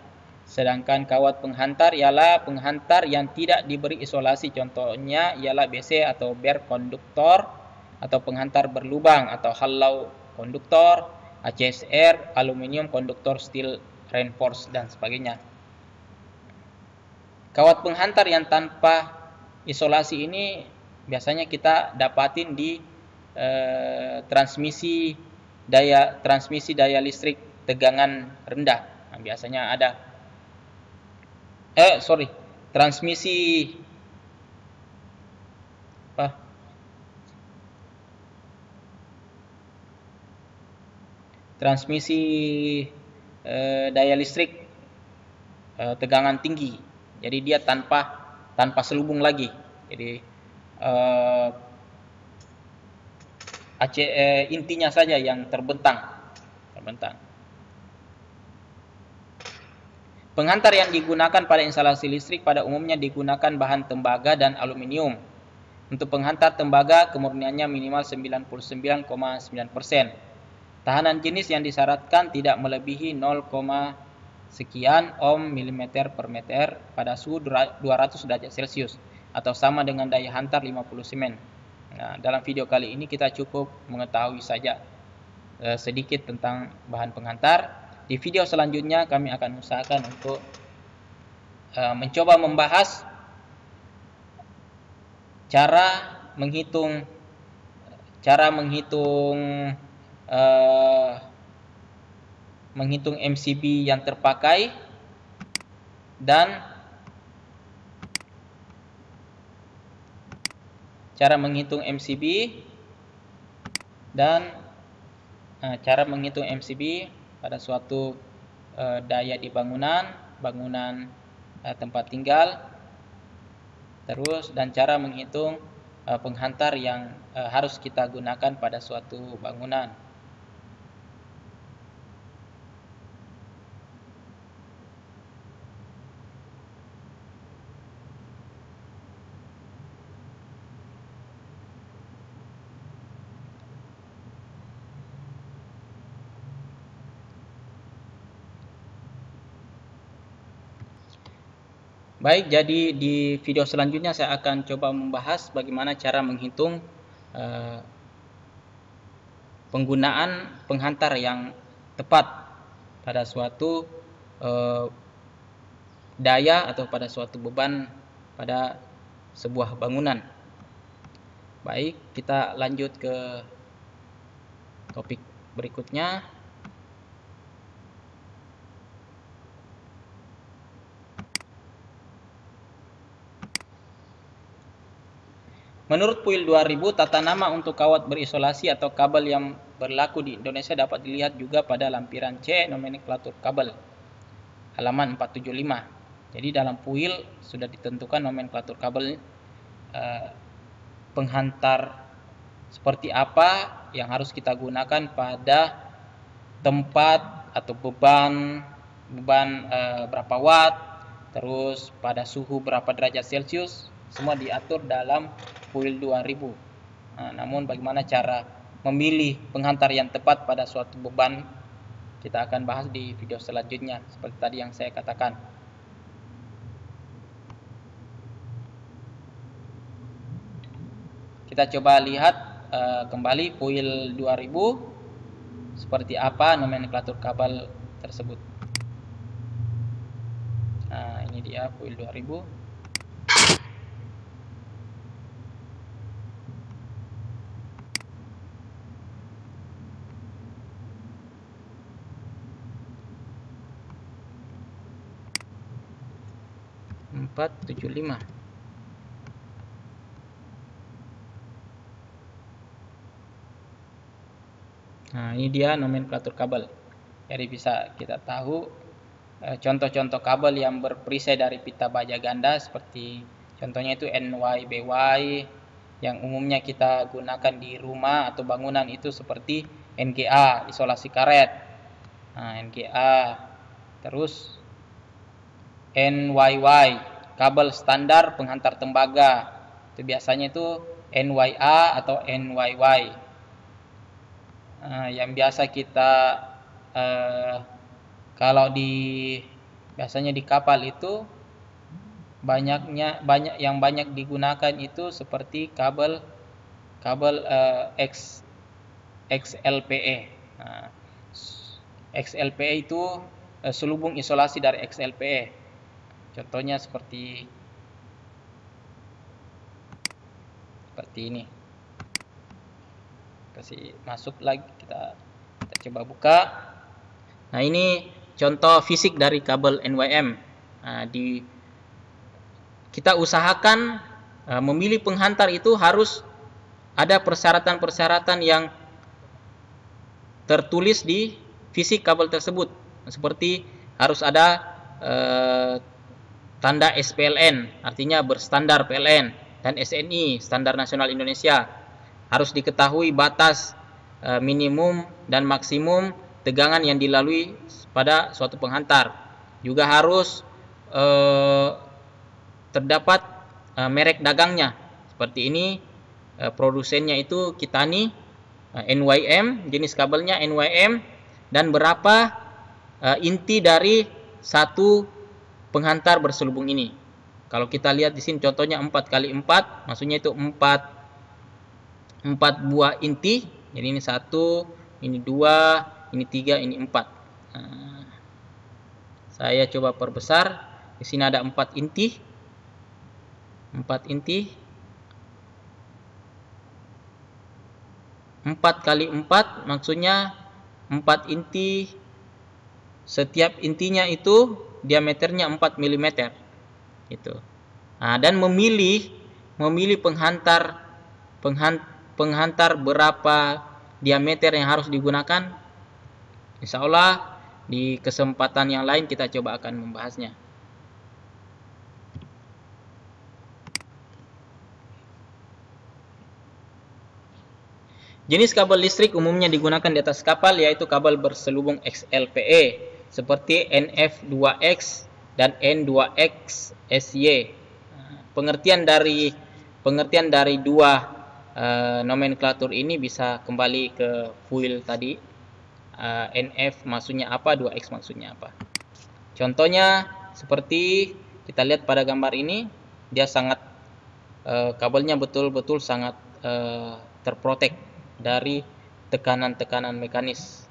Sedangkan kawat penghantar ialah penghantar yang tidak diberi isolasi. Contohnya ialah BC atau bare konduktor, atau penghantar berlubang atau hollow konduktor, ACSR, aluminium konduktor, steel reinforced, dan sebagainya. Kawat penghantar yang tanpa isolasi ini biasanya kita dapatin di transmisi daya listrik tegangan rendah. Nah, biasanya ada transmisi daya listrik tegangan tinggi. Jadi dia tanpa selubung lagi. Jadi intinya saja yang terbentang. Penghantar yang digunakan pada instalasi listrik pada umumnya digunakan bahan tembaga dan aluminium. Untuk penghantar tembaga, kemurniannya minimal 99,9%. Tahanan jenis yang disyaratkan tidak melebihi 0, sekian ohm mm per meter pada suhu 200 derajat Celcius atau sama dengan daya hantar 50 semen. Nah, dalam video kali ini kita cukup mengetahui saja sedikit tentang bahan penghantar. Di video selanjutnya kami akan usahakan untuk mencoba membahas cara menghitung MCB yang terpakai dan cara menghitung MCB dan cara menghitung MCB pada suatu daya di bangunan tempat tinggal, terus dan cara menghitung penghantar yang harus kita gunakan pada suatu bangunan. Baik, jadi di video selanjutnya saya akan coba membahas bagaimana cara menghitung penggunaan penghantar yang tepat pada suatu daya atau pada suatu beban pada sebuah bangunan. Baik, kita lanjut ke topik berikutnya. Menurut PUIL 2000, tata nama untuk kawat berisolasi atau kabel yang berlaku di Indonesia dapat dilihat juga pada lampiran C nomenklatur kabel halaman 475. Jadi dalam PUIL sudah ditentukan nomenklatur kabel penghantar seperti apa yang harus kita gunakan pada tempat atau beban berapa watt, terus pada suhu berapa derajat Celcius, semua diatur dalam PUIL 2000. Namun bagaimana cara memilih penghantar yang tepat pada suatu beban, kita akan bahas di video selanjutnya seperti tadi yang saya katakan. Kita coba lihat kembali PUIL 2000 seperti apa nomenklatur kabel tersebut. Nah, ini dia PUIL 2000. Nah, ini dia nomenklatur kabel. Jadi bisa kita tahu contoh-contoh kabel yang berperisai dari pita baja ganda seperti contohnya itu NY, BY yang umumnya kita gunakan di rumah atau bangunan itu seperti NGA, isolasi karet. Nah, NGA. Terus NYY, kabel standar penghantar tembaga. Itu biasanya itu NYA atau NYY. Yang biasa kita kalau biasanya di kapal itu banyak digunakan itu seperti kabel XLPE. XLPE itu selubung isolasi dari XLPE. Contohnya seperti ini. Kasih masuk lagi, kita coba buka. Nah, ini contoh fisik dari kabel NYM. Kita usahakan memilih penghantar itu harus ada persyaratan-persyaratan yang tertulis di fisik kabel tersebut. Seperti harus ada tanda SPLN, artinya berstandar PLN, dan SNI, Standar Nasional Indonesia. Harus diketahui batas minimum dan maksimum tegangan yang dilalui pada suatu penghantar. Juga harus terdapat merek dagangnya. Seperti ini, produsennya itu Kitani, NYM, jenis kabelnya NYM, dan berapa inti dari satu penghantar berselubung ini. Kalau kita lihat di sini contohnya 4x4, maksudnya itu 4 buah inti. Jadi ini 1, ini 2, ini 3, ini 4. Saya coba perbesar. Di sini ada 4 inti. 4 inti. 4x4 maksudnya 4 inti. Setiap intinya itu diameternya 4 mm. Gitu. Dan memilih penghantar penghantar berapa diameter yang harus digunakan. Insya Allah di kesempatan yang lain kita coba akan membahasnya. Jenis kabel listrik umumnya digunakan di atas kapal yaitu kabel berselubung XLPE seperti NF2X dan N2X SY. Pengertian dari dua nomenklatur ini bisa kembali ke fuel tadi. NF maksudnya apa, 2X maksudnya apa. Contohnya seperti kita lihat pada gambar ini, dia sangat kabelnya betul-betul sangat terprotek dari tekanan-tekanan mekanis,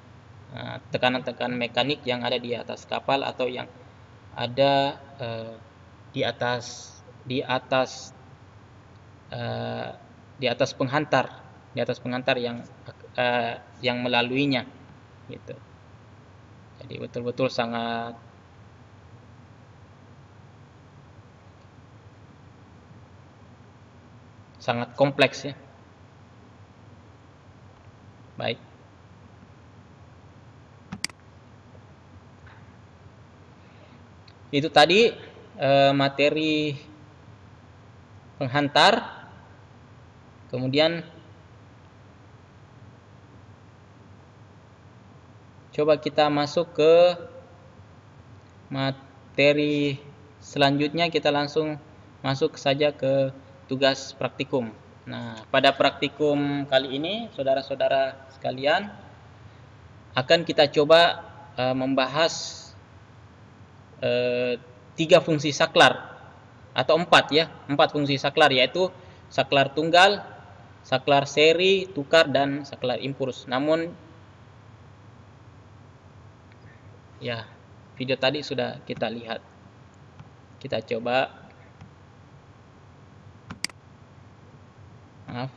tekanan-tekanan mekanik yang ada di atas kapal atau yang ada di atas penghantar yang melaluinya, gitu. Jadi betul-betul sangat kompleks ya. Baik. Itu tadi materi penghantar. Kemudian coba kita masuk ke materi selanjutnya. Kita langsung masuk saja ke tugas praktikum. Nah, pada praktikum kali ini, saudara-saudara sekalian, akan kita coba membahas 3 fungsi saklar atau 4 fungsi saklar, yaitu saklar tunggal, saklar seri, tukar, dan saklar impuls. Namun ya, video tadi sudah kita lihat. Kita coba, maaf.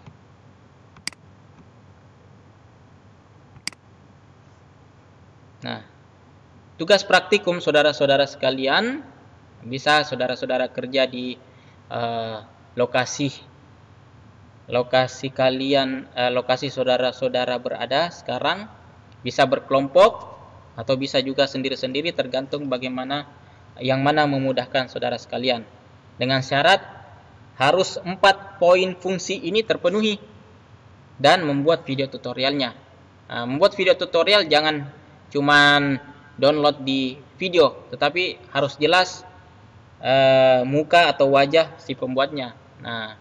Nah, tugas praktikum saudara-saudara sekalian, bisa saudara-saudara kerja di lokasi kalian, lokasi saudara-saudara berada sekarang, bisa berkelompok atau bisa juga sendiri-sendiri, tergantung bagaimana yang mana memudahkan saudara sekalian. Dengan syarat harus 4 poin fungsi ini terpenuhi dan membuat video tutorialnya. Membuat video tutorial jangan cuman download di video, tetapi harus jelas muka atau wajah si pembuatnya. Nah,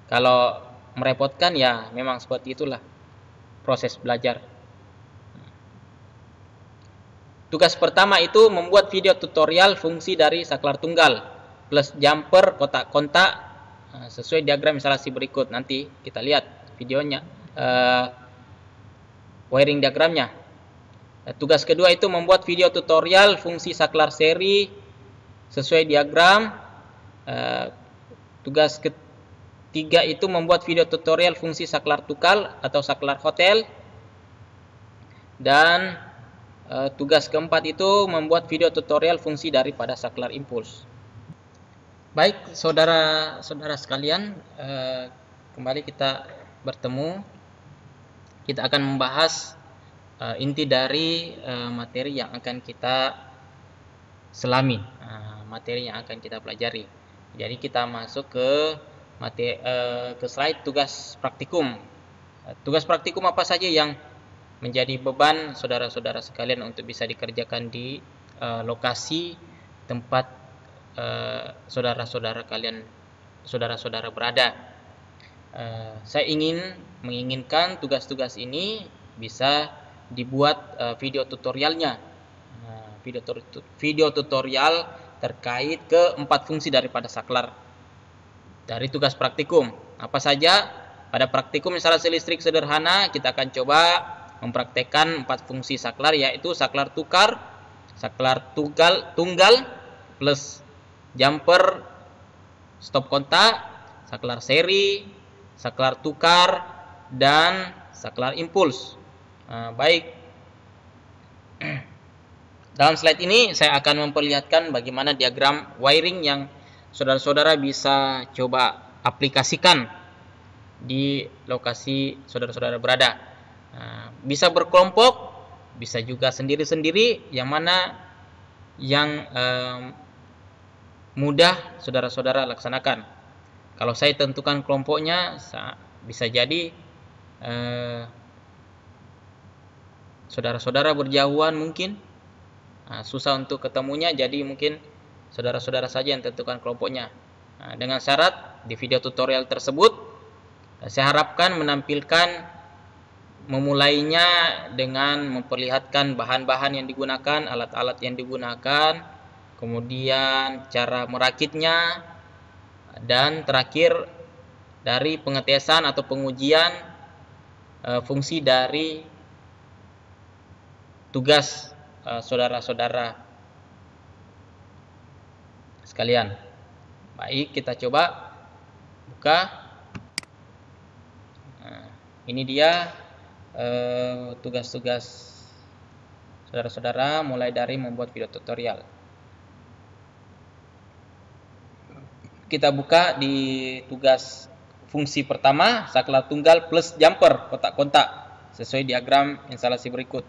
kalau merepotkan ya memang seperti itulah proses belajar. Tugas pertama itu membuat video tutorial fungsi dari saklar tunggal plus jumper kotak-kontak sesuai diagram instalasi berikut. Nanti kita lihat videonya, wiring diagramnya. Tugas kedua itu membuat video tutorial fungsi saklar seri sesuai diagram. Tugas ketiga itu membuat video tutorial fungsi saklar tukal atau saklar hotel. Dan tugas keempat itu membuat video tutorial fungsi daripada saklar impuls. Baik, saudara-saudara sekalian, kembali kita bertemu. Kita akan membahas inti dari materi yang akan kita selami, materi yang akan kita pelajari. Jadi kita masuk ke slide tugas praktikum. Tugas praktikum apa saja yang menjadi beban saudara-saudara sekalian untuk bisa dikerjakan di lokasi tempat saudara-saudara berada. Saya menginginkan tugas-tugas ini bisa dibuat video tutorialnya. Video tutorial terkait ke 4 fungsi daripada saklar dari tugas praktikum. Apa saja? Pada praktikum instalasi listrik sederhana kita akan coba mempraktekkan 4 fungsi saklar, yaitu saklar tukar, saklar tunggal plus jumper stop kontak, saklar seri, saklar tukar, dan saklar impuls. Baik, dalam slide ini saya akan memperlihatkan bagaimana diagram wiring yang saudara-saudara bisa coba aplikasikan di lokasi saudara-saudara berada. Bisa berkelompok, bisa juga sendiri-sendiri, yang mana yang mudah saudara-saudara laksanakan. Kalau saya tentukan kelompoknya, bisa jadi saudara-saudara berjauhan mungkin, susah untuk ketemunya, jadi mungkin saudara-saudara saja yang tentukan kelompoknya. Dengan syarat di video tutorial tersebut saya harapkan memulainya dengan memperlihatkan bahan-bahan yang digunakan, alat-alat yang digunakan, kemudian cara merakitnya, dan terakhir dari pengetesan atau pengujian fungsi dari tugas saudara-saudara sekalian. Baik, kita coba buka. Ini dia tugas-tugas saudara-saudara, mulai dari membuat video tutorial. Kita buka di tugas fungsi pertama, saklar tunggal plus jumper kotak-kontak sesuai diagram instalasi berikut.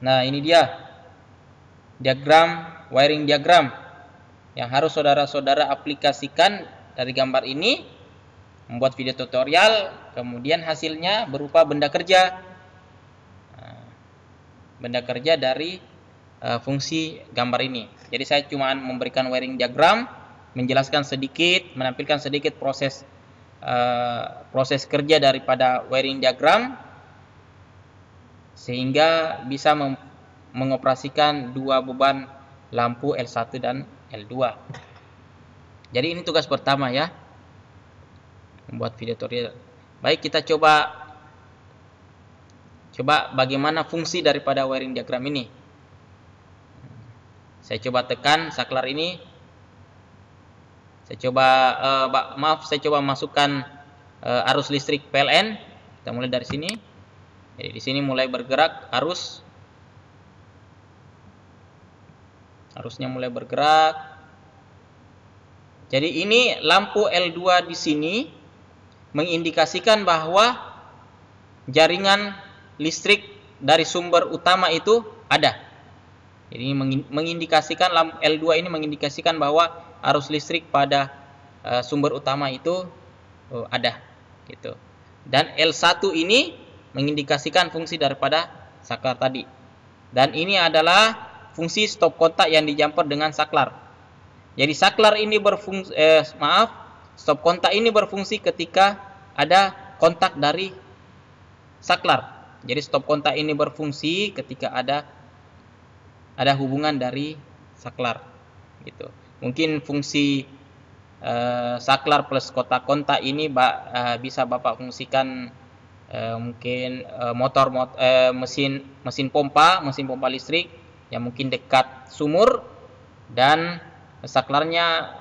Nah, ini dia diagram, wiring diagram yang harus saudara-saudara aplikasikan dari gambar ini, membuat video tutorial, kemudian hasilnya berupa benda kerja. Benda kerja dari fungsi gambar ini. Jadi saya cuma memberikan wiring diagram, menjelaskan sedikit, menampilkan sedikit proses kerja daripada wiring diagram, sehingga bisa mengoperasikan dua beban lampu L1 dan L2. Jadi ini tugas pertama ya, membuat video tutorial. Baik, kita coba bagaimana fungsi daripada wiring diagram ini. Saya coba tekan saklar ini. Saya coba masukkan arus listrik PLN. Kita mulai dari sini. Jadi di sini mulai bergerak arusnya mulai bergerak. Jadi ini lampu L2 di sini mengindikasikan bahwa jaringan listrik dari sumber utama itu ada. Jadi mengindikasikan lampu L2 ini mengindikasikan bahwa arus listrik pada sumber utama itu ada, gitu. Dan L1 ini mengindikasikan fungsi daripada saklar tadi. Dan ini adalah fungsi stop kontak yang dijumper dengan saklar. Jadi saklar ini stop kontak ini berfungsi ketika ada kontak dari saklar. Jadi stop kontak ini berfungsi ketika ada hubungan dari saklar, gitu. Mungkin fungsi saklar plus kotak kontak ini bisa Bapak fungsikan mungkin mesin pompa listrik yang mungkin dekat sumur, dan saklarnya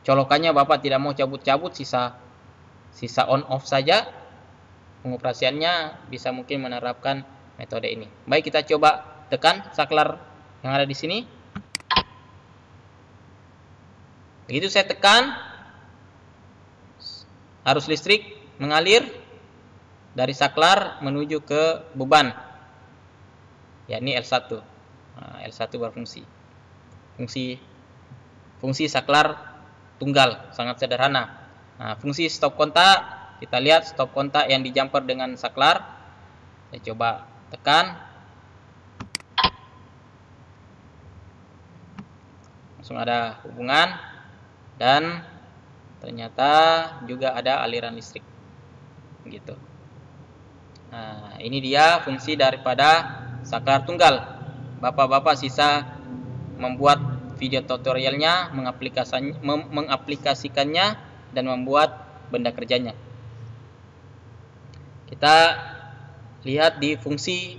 colokannya Bapak tidak mau cabut-cabut, sisa on off saja. Pengoperasiannya bisa mungkin menerapkan metode ini. Baik, kita coba tekan saklar yang ada di sini. Begitu saya tekan, arus listrik mengalir dari saklar menuju ke beban, yakni L1. L1 berfungsi. Fungsi saklar tunggal sangat sederhana. Fungsi stop kontak, kita lihat stop kontak yang dijumper dengan saklar. Saya coba tekan, langsung ada hubungan, dan ternyata juga ada aliran listrik, gitu. Ini dia fungsi daripada saklar tunggal. Bapak-bapak sisa membuat video tutorialnya, mengaplikasikannya, dan membuat benda kerjanya. Kita lihat di fungsi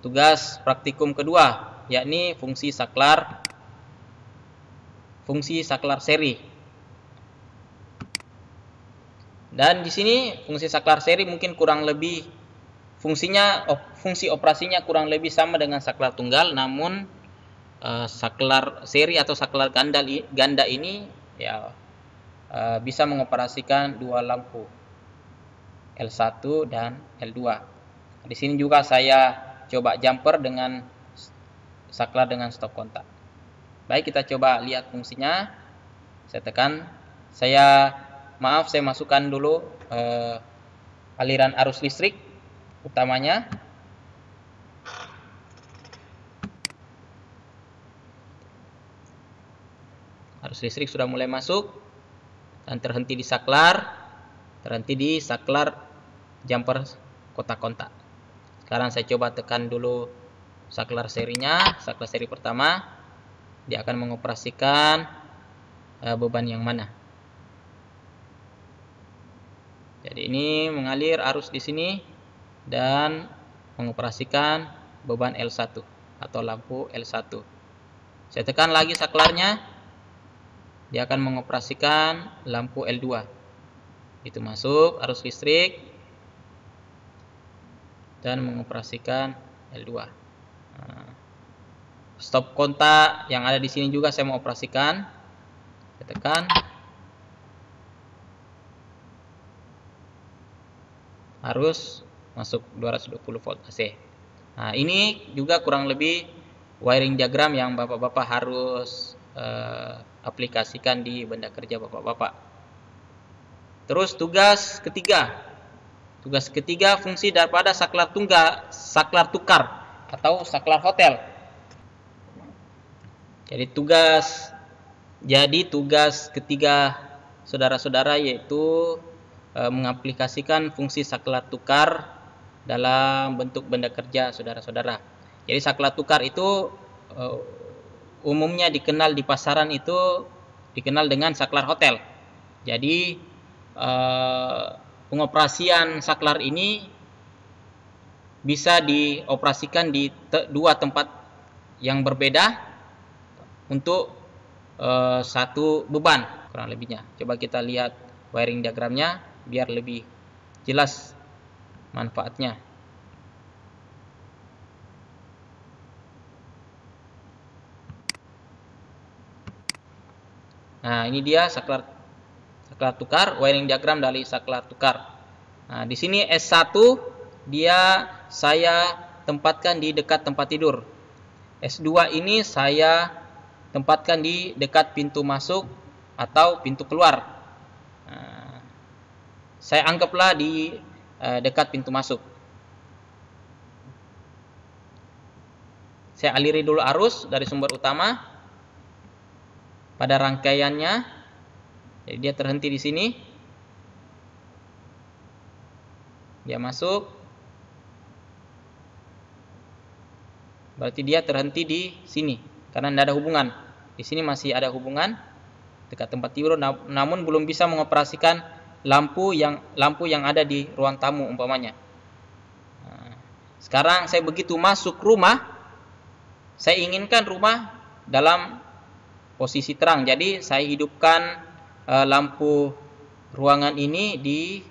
tugas praktikum kedua, yakni fungsi saklar seri. Dan di sini fungsi saklar seri mungkin kurang lebih fungsi operasinya kurang lebih sama dengan saklar tunggal, namun saklar seri atau saklar ganda ini ya bisa mengoperasikan dua lampu L1 dan L2. Di sini juga saya coba jumper dengan saklar dengan stop kontak. Baik, kita coba lihat fungsinya. Saya tekan. Saya masukkan dulu aliran arus listrik utamanya. Arus listrik sudah mulai masuk dan terhenti di saklar jumper kotak kontak. Sekarang saya coba tekan dulu saklar serinya, saklar seri pertama. Dia akan mengoperasikan beban yang mana. Jadi ini mengalir arus di sini dan mengoperasikan beban L1 atau lampu L1. Saya tekan lagi saklarnya, dia akan mengoperasikan lampu L2. Itu masuk arus listrik dan mengoperasikan L2. Stop kontak yang ada di sini juga saya mau operasikan. Saya tekan. Harus masuk 220 volt AC. Nah, ini juga kurang lebih wiring diagram yang Bapak-bapak harus aplikasikan di benda kerja Bapak-bapak. Terus tugas ketiga fungsi daripada saklar tukar atau saklar hotel. Jadi tugas ketiga saudara-saudara yaitu mengaplikasikan fungsi saklar tukar dalam bentuk benda kerja saudara-saudara. Jadi saklar tukar itu umumnya dikenal di pasaran itu dikenal dengan saklar hotel. Jadi pengoperasian saklar ini bisa dioperasikan di dua tempat yang berbeda untuk satu beban kurang lebihnya. Coba kita lihat wiring diagramnya biar lebih jelas manfaatnya. Nah, ini dia saklar tukar, wiring diagram dari saklar tukar. Nah, di sini S1 dia saya tempatkan di dekat tempat tidur. S2 ini saya tempatkan di dekat pintu masuk atau pintu keluar. Nah, saya anggaplah di dekat pintu masuk. Saya aliri dulu arus dari sumber utama pada rangkaiannya. Jadi dia terhenti di sini. Dia masuk. Berarti dia terhenti di sini karena tidak ada hubungan. Di sini masih ada hubungan dekat tempat tidur, namun belum bisa mengoperasikan lampu yang ada di ruang tamu umpamanya. Nah, sekarang saya begitu masuk rumah, saya inginkan rumah dalam posisi terang. Jadi saya hidupkan lampu ruangan ini di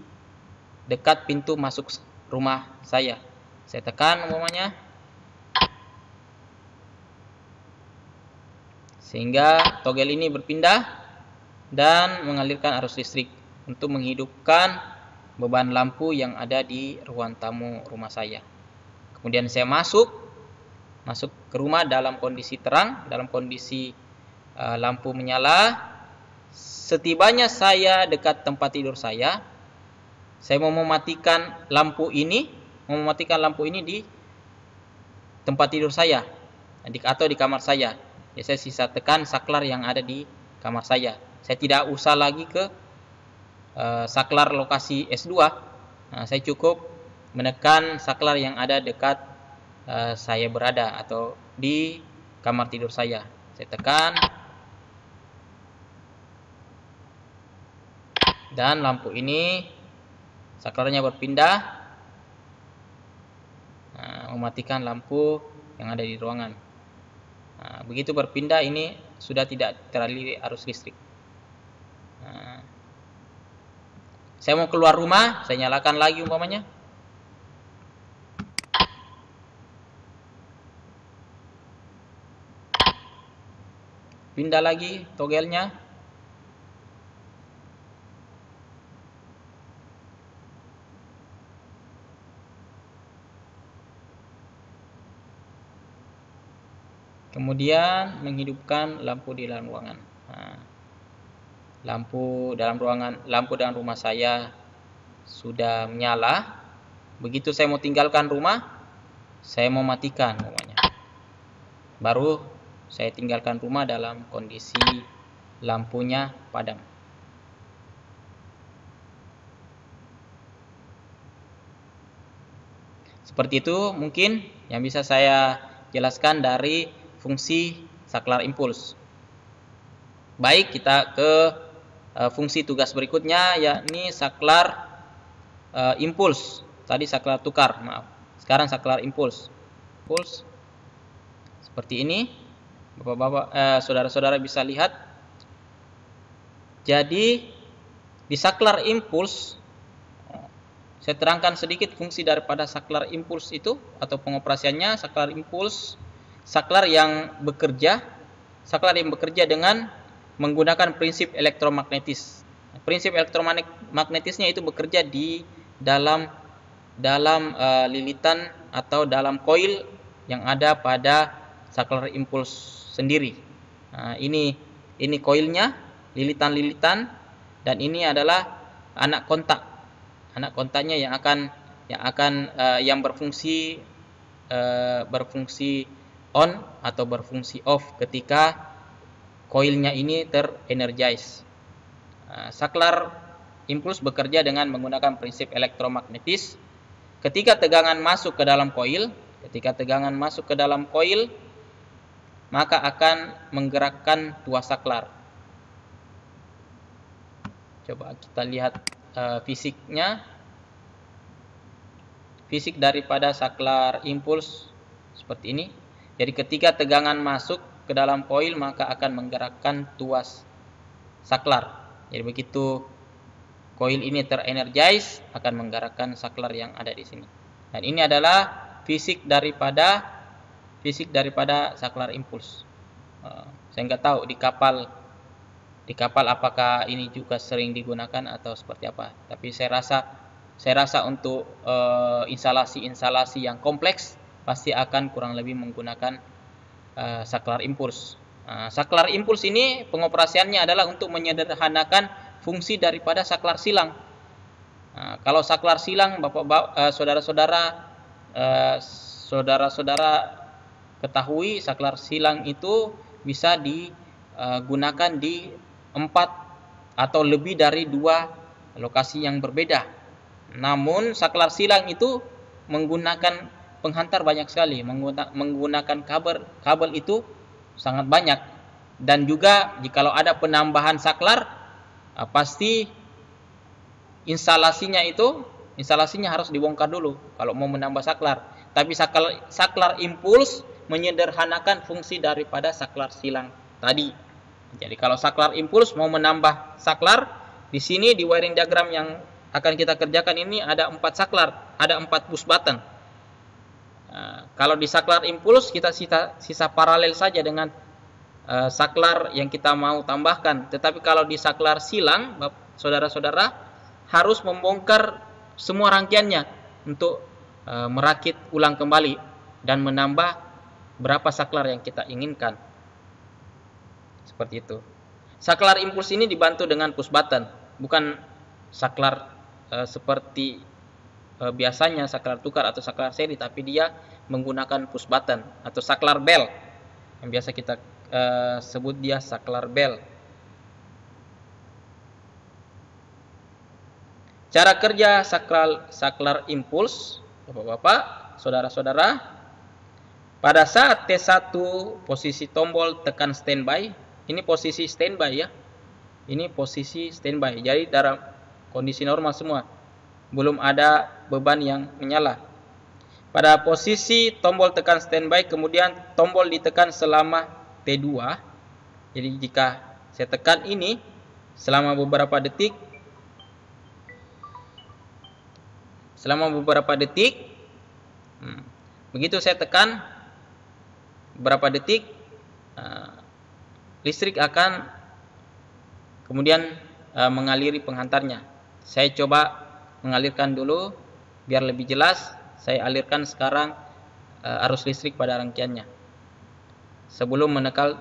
dekat pintu masuk rumah saya. Saya tekan umpamanya sehingga togel ini berpindah dan mengalirkan arus listrik untuk menghidupkan beban lampu yang ada di ruang tamu rumah saya. Kemudian saya masuk ke rumah dalam kondisi terang, dalam kondisi lampu menyala. Setibanya saya dekat tempat tidur saya mau mematikan lampu ini di tempat tidur saya atau di kamar saya. Ya, saya sisa tekan saklar yang ada di kamar saya. Saya tidak usah lagi ke saklar lokasi S2. Nah, saya cukup menekan saklar yang ada dekat saya berada atau di kamar tidur saya. Saya tekan dan lampu ini saklarnya berpindah, mematikan lampu yang ada di ruangan. Nah, begitu berpindah ini sudah tidak teraliri arus listrik. Nah, saya mau keluar rumah, saya nyalakan lagi umpamanya. Pindah lagi togelnya. Kemudian menghidupkan lampu di dalam ruangan. Lampu dalam rumah saya sudah menyala. Begitu saya mau tinggalkan rumah, saya mau matikan umpamanya. Baru saya tinggalkan rumah dalam kondisi lampunya padam. Seperti itu mungkin yang bisa saya jelaskan dari fungsi saklar impuls. Baik, kita ke fungsi tugas berikutnya, yakni saklar impuls. Tadi saklar tukar, maaf. Sekarang saklar impuls. Impuls seperti ini. Bapak-bapak, saudara-saudara bisa lihat. Jadi di saklar impuls, saya terangkan sedikit fungsi daripada saklar impuls itu atau pengoperasiannya. Saklar impuls, saklar yang bekerja dengan menggunakan prinsip elektromagnetis. Prinsip elektromagnetisnya itu bekerja di dalam lilitan atau dalam koil yang ada pada saklar impuls sendiri. Ini koilnya, lilitan-lilitan, dan ini adalah anak kontak. Anak kontaknya yang berfungsi on atau berfungsi off ketika koilnya ini terenergize. Saklar impuls bekerja dengan menggunakan prinsip elektromagnetis. Ketika tegangan masuk ke dalam koil, maka akan menggerakkan tuas saklar. Coba kita lihat fisiknya. Fisik daripada saklar impuls seperti ini. Jadi ketika tegangan masuk ke dalam koil, maka akan menggerakkan tuas saklar. Jadi begitu koil ini terenergize, akan menggerakkan saklar yang ada di sini. Dan ini adalah fisik daripada saklar impuls. Saya nggak tahu di kapal apakah ini juga sering digunakan atau seperti apa. Tapi saya rasa untuk instalasi yang kompleks pasti akan kurang lebih menggunakan saklar impuls. Saklar impuls ini pengoperasiannya adalah untuk menyederhanakan fungsi daripada saklar silang. Kalau saklar silang, saudara-saudara ketahui, saklar silang itu bisa digunakan di 4 atau lebih dari 2 lokasi yang berbeda. Namun saklar silang itu menggunakan penghantar banyak sekali, menggunakan kabel itu sangat banyak. Dan juga jikalau ada penambahan saklar, pasti instalasinya harus dibongkar dulu kalau mau menambah saklar. Tapi saklar impuls menyederhanakan fungsi daripada saklar silang tadi. Jadi kalau saklar impuls mau menambah saklar, di sini di wiring diagram yang akan kita kerjakan ini ada 4 saklar, ada 4 push button. Kalau di saklar impuls kita sisa paralel saja dengan saklar yang kita mau tambahkan. Tetapi kalau di saklar silang, saudara-saudara harus membongkar semua rangkaiannya untuk merakit ulang kembali dan menambah berapa saklar yang kita inginkan. Seperti itu. Saklar impuls ini dibantu dengan push button, bukan saklar seperti biasanya saklar tukar atau saklar seri, tapi dia menggunakan push button atau saklar bell. Yang biasa kita sebut dia saklar bell. Cara kerja saklar impuls, Bapak-bapak, saudara-saudara, pada saat T1 posisi tombol tekan standby, ini posisi standby ya. Ini posisi standby. Jadi dalam kondisi normal semua. Belum ada beban yang menyala. Pada posisi tombol tekan standby, kemudian tombol ditekan selama T2. Jadi jika saya tekan ini selama beberapa detik, begitu saya tekan beberapa detik, listrik akan kemudian mengaliri penghantarnya. Saya coba mengalirkan dulu biar lebih jelas. Saya alirkan sekarang arus listrik pada rangkaiannya. sebelum menekan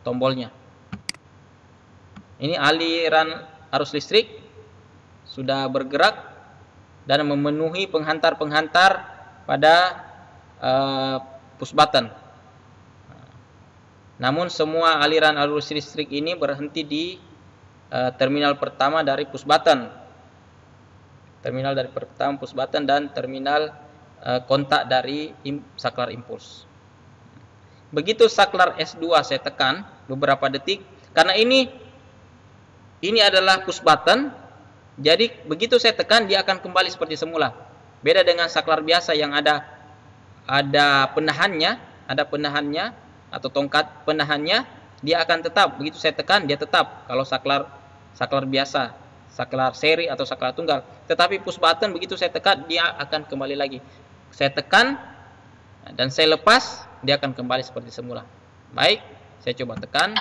tombolnya. Ini aliran arus listrik sudah bergerak dan memenuhi penghantar-penghantar pada push button. Namun semua aliran arus listrik ini berhenti di terminal pertama dari push button. Terminal dari pertama push button dan terminal kontak dari saklar impuls. Begitu saklar S2 saya tekan beberapa detik, karena ini adalah push button, jadi begitu saya tekan dia akan kembali seperti semula. Beda dengan saklar biasa yang ada penahannya, atau tongkat penahannya, dia akan tetap. Begitu saya tekan dia tetap. Kalau saklar biasa, saklar seri atau saklar tunggal. Tetapi push button begitu saya tekan dia akan kembali lagi. Saya tekan dan saya lepas, dia akan kembali seperti semula. Baik, saya coba tekan.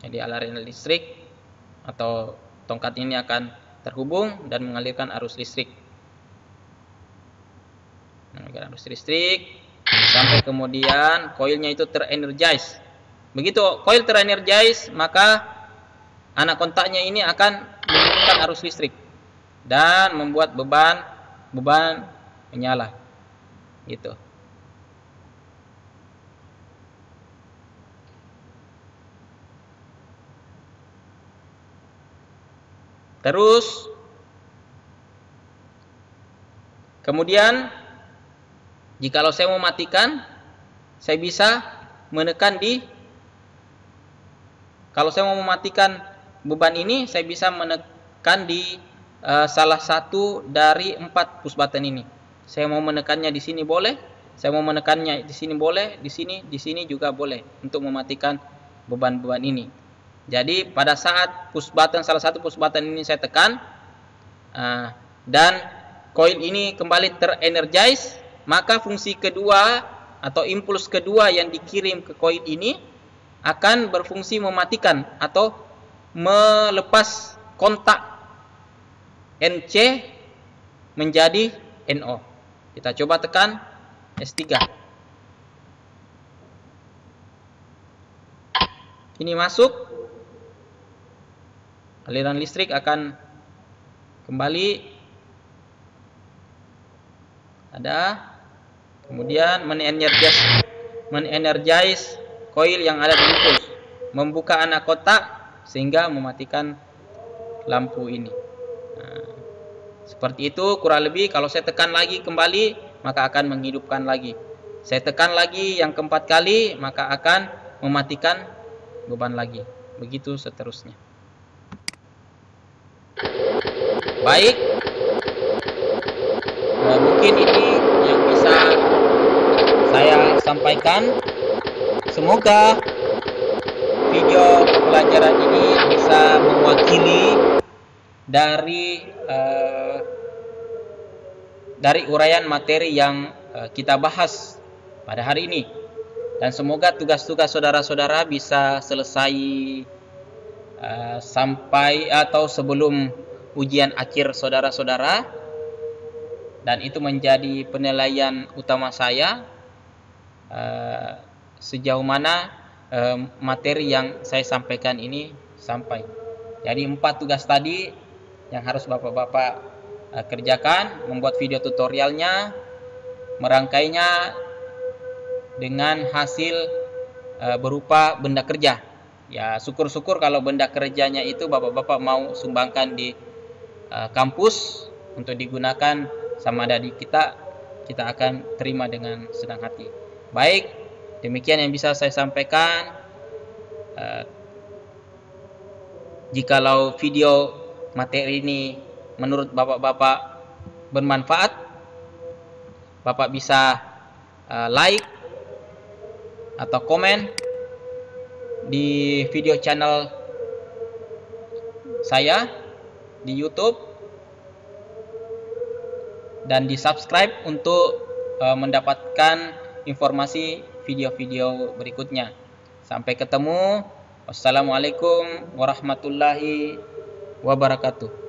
Jadi aliran listrik atau tongkat ini akan terhubung dan mengalirkan arus listrik. Mengalirkan arus listrik sampai kemudian koilnya itu terenergize. Begitu koil terenergize, maka anak kontaknya ini akan menghubungkan arus listrik dan membuat beban menyala. Gitu. Terus kemudian jikalau saya mau matikan, saya bisa menekan kalau saya mau mematikan beban ini, saya bisa menekan di salah satu dari 4 push button ini. Saya mau menekannya di sini boleh, saya mau menekannya di sini boleh, di sini juga boleh untuk mematikan beban-beban ini. Jadi pada saat salah satu push button ini saya tekan dan koil ini kembali terenergize, maka fungsi kedua atau impuls kedua yang dikirim ke koil ini akan berfungsi mematikan atau melepas kontak NC menjadi NO. Kita coba tekan S3. Ini masuk, aliran listrik akan kembali ada, kemudian menenergize koil yang ada di impuls, membuka anak kotak sehingga mematikan lampu ini. Seperti itu kurang lebih. Kalau saya tekan lagi kembali, maka akan menghidupkan lagi. Saya tekan lagi yang keempat kali, maka akan mematikan beban lagi. Begitu seterusnya. Baik, mungkin ini yang bisa saya sampaikan. Semoga video pelajaran ini bisa mewakili dari uraian materi yang kita bahas pada hari ini, dan semoga tugas-tugas saudara-saudara bisa selesai sampai atau sebelum ujian akhir saudara-saudara, dan itu menjadi penilaian utama saya sejauh mana materi yang saya sampaikan ini sampai. Jadi 4 tugas tadi yang harus bapak-bapak kerjakan: membuat video tutorialnya, merangkainya dengan hasil berupa benda kerja. Ya, syukur-syukur kalau benda kerjanya itu bapak-bapak mau sumbangkan di kampus untuk digunakan sama adik kita akan terima dengan senang hati. Baik, demikian yang bisa saya sampaikan. Jikalau video materi ini menurut bapak-bapak bermanfaat, bapak bisa like atau komen di video channel saya di YouTube, dan di subscribe untuk mendapatkan informasi video-video berikutnya. Sampai ketemu. Wassalamualaikum warahmatullahi wabarakatuh.